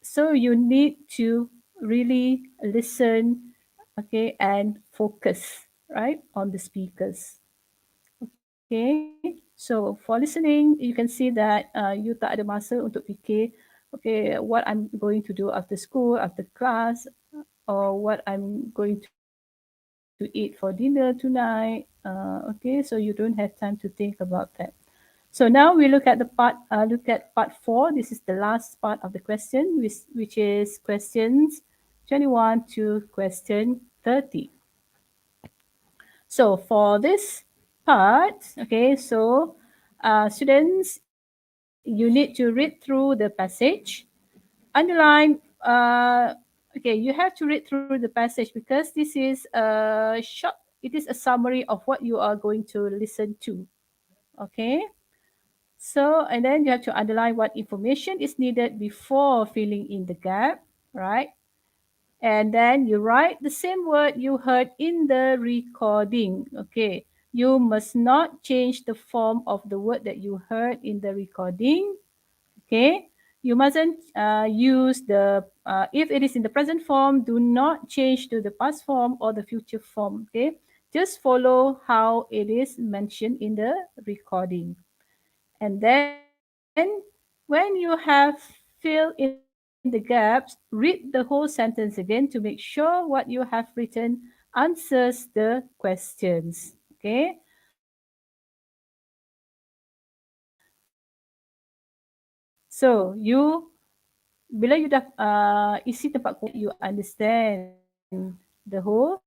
So you need to really listen, okay, and focus, right, on the speakers. Okay, so for listening, you can see that you tak ada masa untuk fikir, okay, what I'm going to do after school, after class, or what I'm going to eat for dinner tonight. Okay, so you don't have time to think about that. So now we look at part 4. This is the last part of the question, which is questions 21 to question 30. So for this part, okay, so students, you need to read through the passage, underline. Okay, you have to read through the passage because this is a short. It is a summary of what you are going to listen to. Okay. So, and then you have to underline what information is needed before filling in the gap, right? And then you write the same word you heard in the recording. Okay. You must not change the form of the word that you heard in the recording. Okay. You mustn't use the, if it is in the present form, do not change to the past form or the future form. Okay. Just follow how it is mentioned in the recording. And then when you have filled in the gaps, read the whole sentence again to make sure what you have written answers the questions. Okay. So bila you dah isi tempat you understand the whole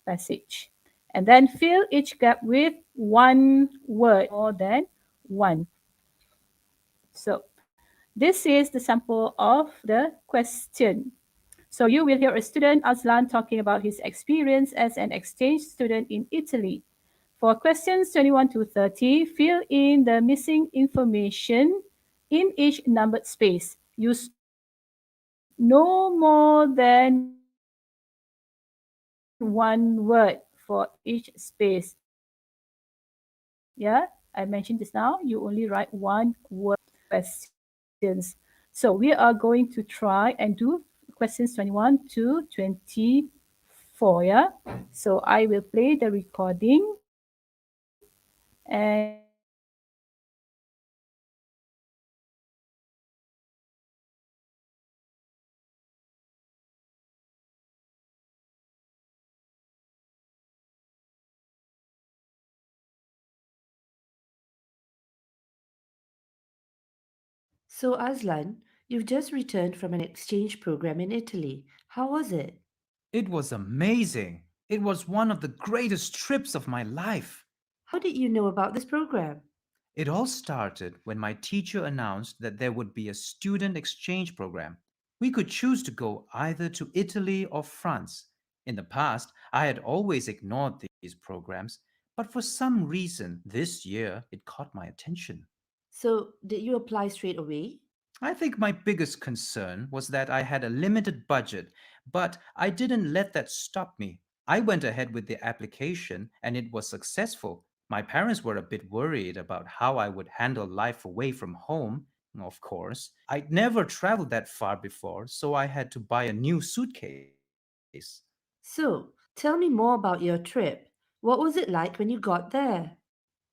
passage. And then fill each gap with one word, more than one. So this is the sample of the question. So you will hear a student, Aslan, talking about his experience as an exchange student in Italy. For questions 21 to 30, fill in the missing information in each numbered space. Use no more than one word for each space. Yeah, I mentioned this now, you only write one word questions. So we are going to try and do questions 21 to 24. Yeah, so I will play the recording and So, Aslan, you've just returned from an exchange program in Italy. How was it? It was amazing. It was one of the greatest trips of my life. How did you know about this program? It all started when my teacher announced that there would be a student exchange program. We could choose to go either to Italy or France. In the past, I had always ignored these programs, but for some reason, this year it caught my attention. So, did you apply straight away? I think my biggest concern was that I had a limited budget, but I didn't let that stop me. I went ahead with the application and it was successful. My parents were a bit worried about how I would handle life away from home, of course. I'd never traveled that far before, so I had to buy a new suitcase. So, tell me more about your trip. What was it like when you got there?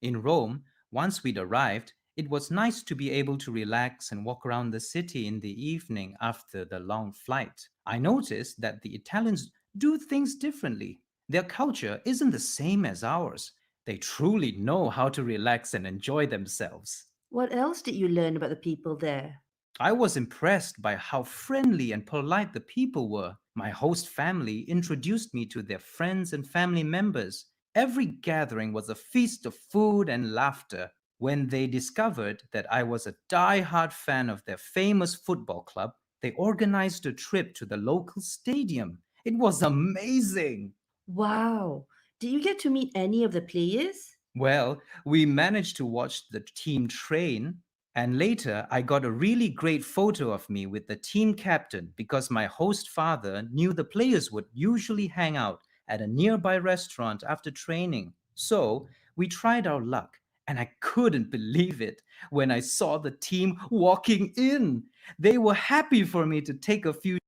In Rome, once we'd arrived, it was nice to be able to relax and walk around the city in the evening after the long flight. I noticed that the Italians do things differently. Their culture isn't the same as ours. They truly know how to relax and enjoy themselves. What else did you learn about the people there? I was impressed by how friendly and polite the people were. My host family introduced me to their friends and family members. Every gathering was a feast of food and laughter. When they discovered that I was a die-hard fan of their famous football club, they organized a trip to the local stadium. It was amazing. Wow! Did you get to meet any of the players? Well, we managed to watch the team train, and later I got a really great photo of me with the team captain because my host father knew the players would usually hang out at a nearby restaurant after training. So we tried our luck, and I couldn't believe it when I saw the team walking in. They were happy for me to take a few.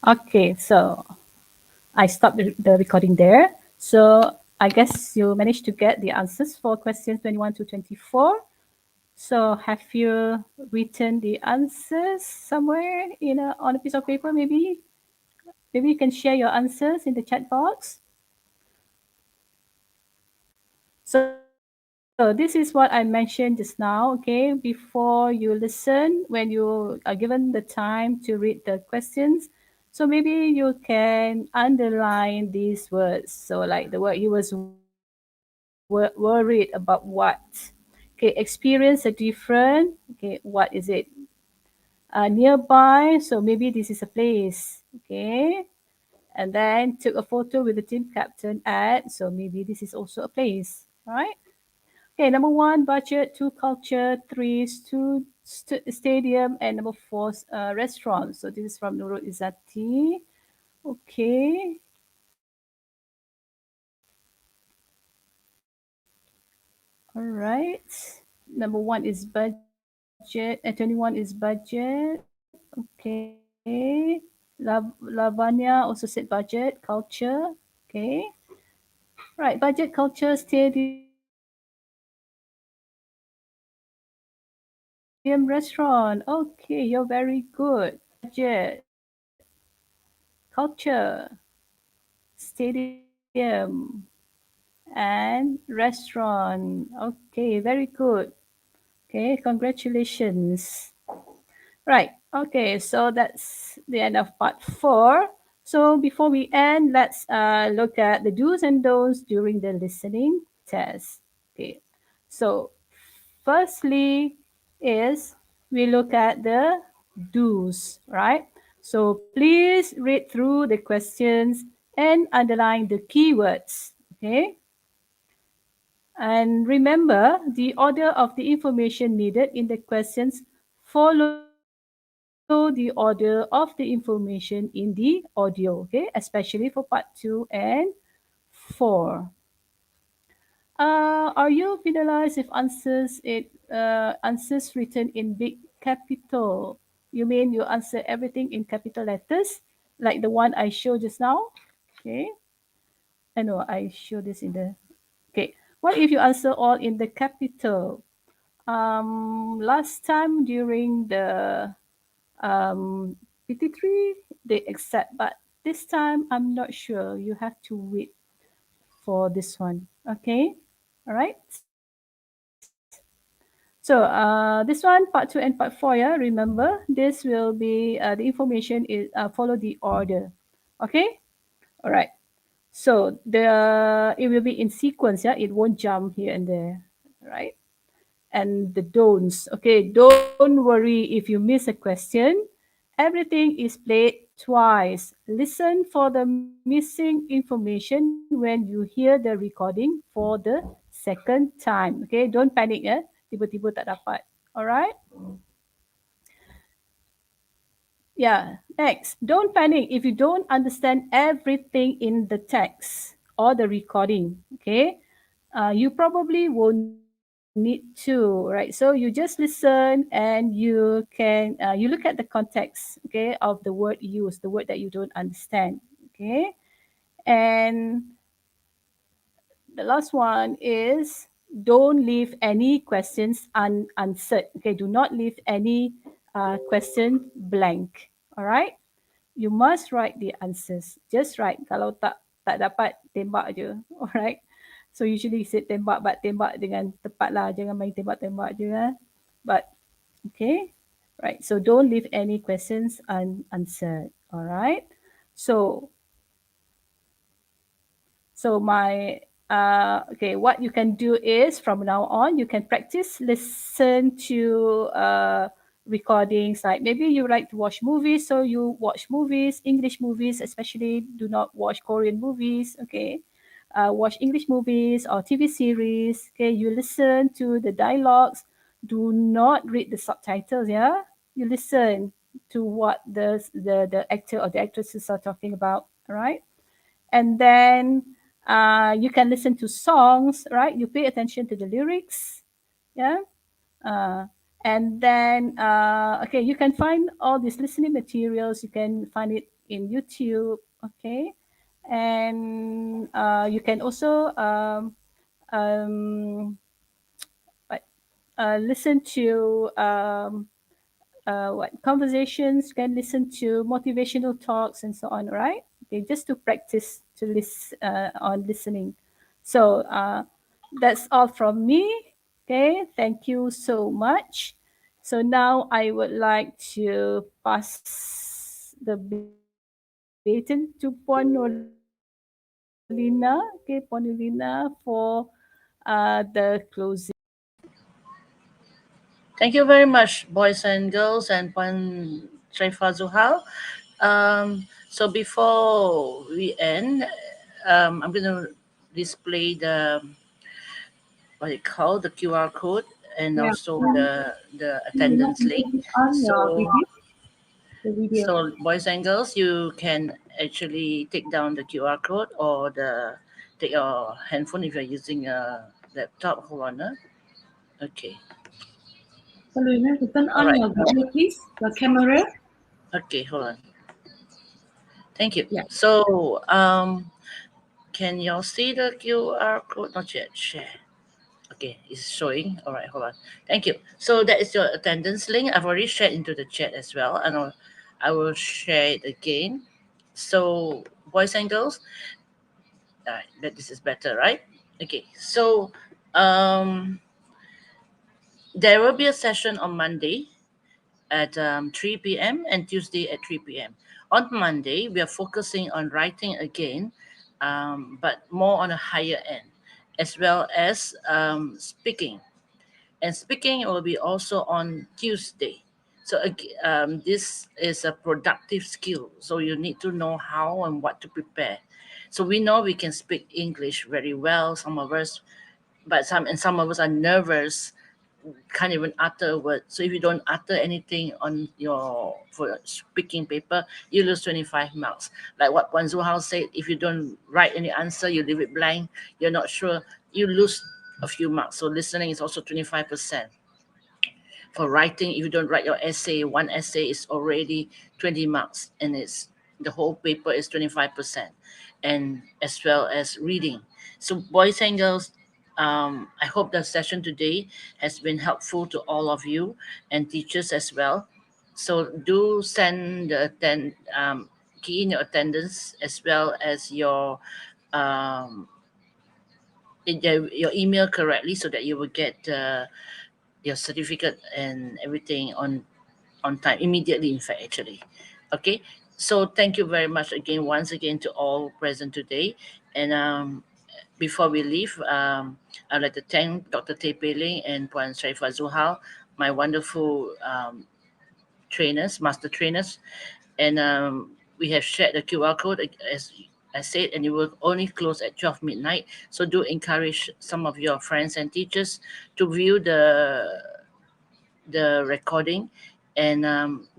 okay, so I stopped the recording there. So I guess you managed to get the answers for questions 21 to 24. So have you written the answers somewhere on a piece of paper maybe? Maybe you can share your answers in the chat box. So this is what I mentioned just now, okay? Before you listen, when you are given the time to read the questions, so maybe you can underline these words. So like the word you was worried about what? Okay, experience a different. Okay, what is it? Nearby, so maybe this is a place. Okay, and then took a photo with the team captain at, so maybe this is also a place, right? Okay, number 1, budget, 2, culture, 3, stadium, and number 4, restaurant. So this is from Nurul Izzati. Okay. All right. Number 1 is budget, 21 is budget. Okay. Lavanya also said budget, culture. Okay. Right, budget, culture, stadium, restaurant. Okay, you're very good. Budget, culture, stadium, and restaurant. Okay, very good. Okay, congratulations. Right. Okay, so that's the end of part 4. So before we end, let's look at the do's and don'ts during the listening test. Okay. So firstly is we look at the do's, right? So please read through the questions and underline the keywords. Okay. And remember, the order of the information needed in the questions follow the order of the information in the audio, okay, especially for part 2 and 4. Are you penalized if answers written in big capital? You mean you answer everything in capital letters, like the one I showed just now? Okay. I know I show this in the. Okay. What if you answer all in the capital? Last time during the PT3 they accept, but this time I'm not sure. You have to wait for this one. Okay. All right. So this one, part 2 and part 4, yeah, remember this will be the information is follow the order. Okay. All right. So it will be in sequence, yeah, it won't jump here and there, right? And the don'ts. Okay, don't worry if you miss a question. Everything is played twice. Listen for the missing information when you hear the recording for the second time. Okay, don't panic, ya. Tiba-tiba tak dapat. Alright? Yeah, next. Don't panic if you don't understand everything in the text or the recording. Okay, you probably won't need to, right? So you just listen and you can you look at the context, okay, of the word used, the word that you don't understand. Okay, and the last one is don't leave any questions unanswered. Okay, do not leave any question blank. All right, you must write the answers. Just write. Kalau tak dapat, tembak je. Alright. So usually say tembak, but tembak dengan tepat lah. Jangan main tembak-tembak je. But okay. Right. So don't leave any questions unanswered. Alright. So my okay, what you can do is from now on you can practice listen to recordings, like maybe you like to watch movies, so you watch movies, English movies, especially do not watch Korean movies. Okay, watch English movies or TV series. Okay, you listen to the dialogues, do not read the subtitles. Yeah, you listen to what the actor or the actresses are talking about. All right, and then you can listen to songs, right? You pay attention to the lyrics, yeah. uh, and then okay, you can find all these listening materials, you can find it in YouTube. Okay, and you can also um, listen to conversations, can listen to motivational talks and so on, right? Okay, just to practice to listen on listening. So that's all from me. Okay, thank you so much. So now I would like to pass the baton to Ponolina. Okay, Ponolina for the closing. Thank you very much, boys and girls, and Puan Shaifa Zuhal. So before we end, I'm going to display the what you call the QR code and Yeah. also the You're not attendance link. on your So video. The video. so boys and girls, you can actually take down the QR code or take your handphone if you're using a laptop. Hold on, okay. Paulina, turn All on right. your video, please. The camera. Okay, hold on. Thank you. Yeah. So, can y'all see the QR code? Not yet. Share. Okay, it's showing. All right, hold on. Thank you. So that is your attendance link. I've already shared into the chat as well, and I will share it again. So, boys and girls, all right, that this is better, right? Okay. So, there will be a session on Monday at 3 p.m. and Tuesday at 3 p.m. On Monday, we are focusing on writing again, but more on a higher end, as well as speaking. And speaking will be also on Tuesday. So this is a productive skill. So you need to know how and what to prepare. So we know we can speak English very well. Some of us, but some of us are nervous, can't even utter a word. So if you don't utter anything on your for speaking paper, you lose 25 marks. Like what Wan Zuhao said, if you don't write any answer, you leave it blank, you're not sure, you lose a few marks. So listening is also 25%. For writing, if you don't write your essay, one essay is already 20 marks, and it's the whole paper is 25%. And as well as reading. So boys and girls, I hope the session today has been helpful to all of you and teachers as well. So do send key in your attendance as well as your email correctly, so that you will get your certificate and everything on time immediately, in fact, actually. Okay, so thank you very much again, once again, to all present today. And before we leave, I'd like to thank Dr. Tay Pei Ling and Puan Sharifa Zuhal, my wonderful trainers, master trainers. And we have shared the QR code, as I said, and it will only close at 12 midnight. So do encourage some of your friends and teachers to view the recording, and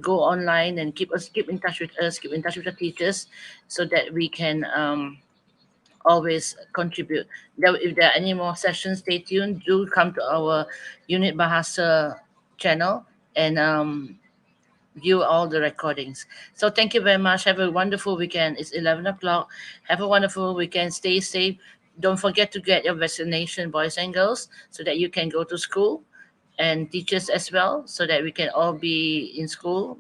go online and keep in touch with us, keep in touch with the teachers, so that we can always contribute. If there are any more sessions, stay tuned. Do come to our Unit Bahasa channel and view all the recordings. So thank you very much. Have a wonderful weekend. It's 11 o'clock. Have a wonderful weekend. Stay safe. Don't forget to get your vaccination, boys and girls, so that you can go to school, and teachers as well, so that we can all be in school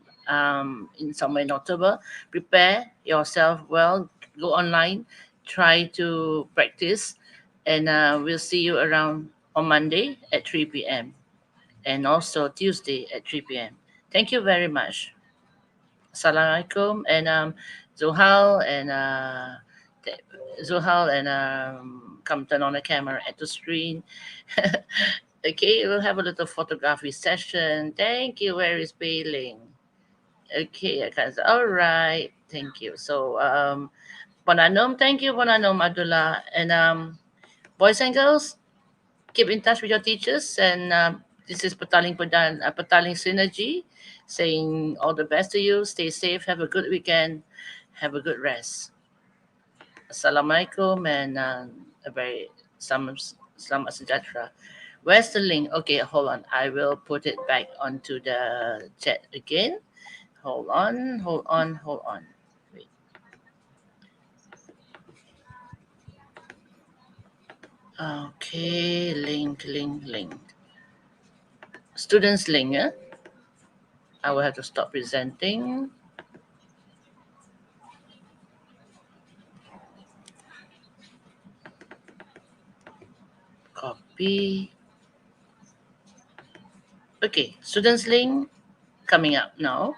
in somewhere in October. Prepare yourself well. Go online. Try to practice. And we'll see you around on Monday at 3 p.m. and also Tuesday at 3 p.m. Thank you very much. Assalamualaikum. And Zuhal and come turn on the camera at the screen. Okay, we'll have a little photography session. Thank you. Where is Bailing? Okay, I can say, all right. Thank you. So Ponanom, thank you, Ponanom Abdullah. And boys and girls, keep in touch with your teachers. And this is Pataling Synergy saying all the best to you. Stay safe. Have a good weekend. Have a good rest. Assalamualaikum and a very selamat sejahtera. Where's the link? Okay, hold on. I will put it back onto the chat again. Hold on. Wait. Okay, link. Students link, eh? I will have to stop presenting. Copy. Okay, students link coming up now.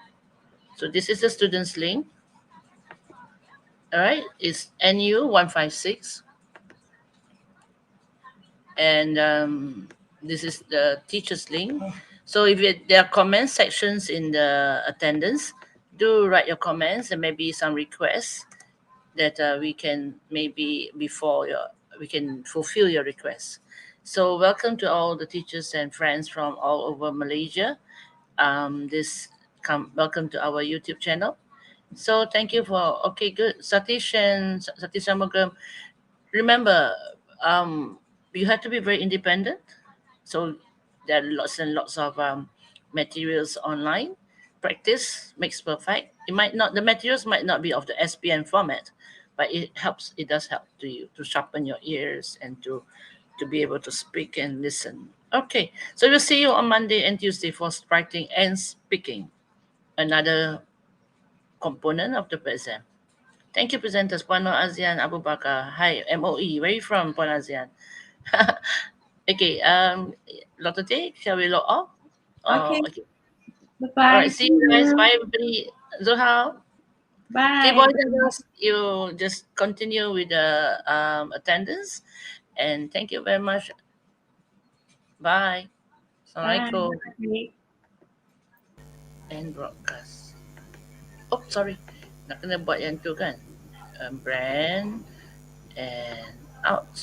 So this is the students link. All right, it's NU 156. And this is the teacher's link. So if there are comment sections in the attendance, do write your comments and maybe some requests that we can maybe we can fulfill your requests. So welcome to all the teachers and friends from all over Malaysia. Welcome to our YouTube channel. So thank you for okay, good. Satish Shamagam. Remember, you have to be very independent. So there are lots and lots of materials online. Practice makes perfect. The materials might not be of the SPN format, but it does help to you to sharpen your ears and to be able to speak and listen. Okay, so we'll see you on Monday and Tuesday for writing and speaking, another component of the exam. Thank you, presenters. Puan Nur Azian Abu Bakar. Hi, MOE. Where are you from, Puan Azian? Okay, Lotte, shall we log off? Okay. Okay. Bye-bye. All right, see you guys. Bye, everybody. Zohar. Bye. Okay, boys and girls, you just continue with the attendance. And thank you very much. Bye. Assalamualaikum. Bye. And broadcast. Oh, sorry. Nak kena buat yang tu kan? Brand and out.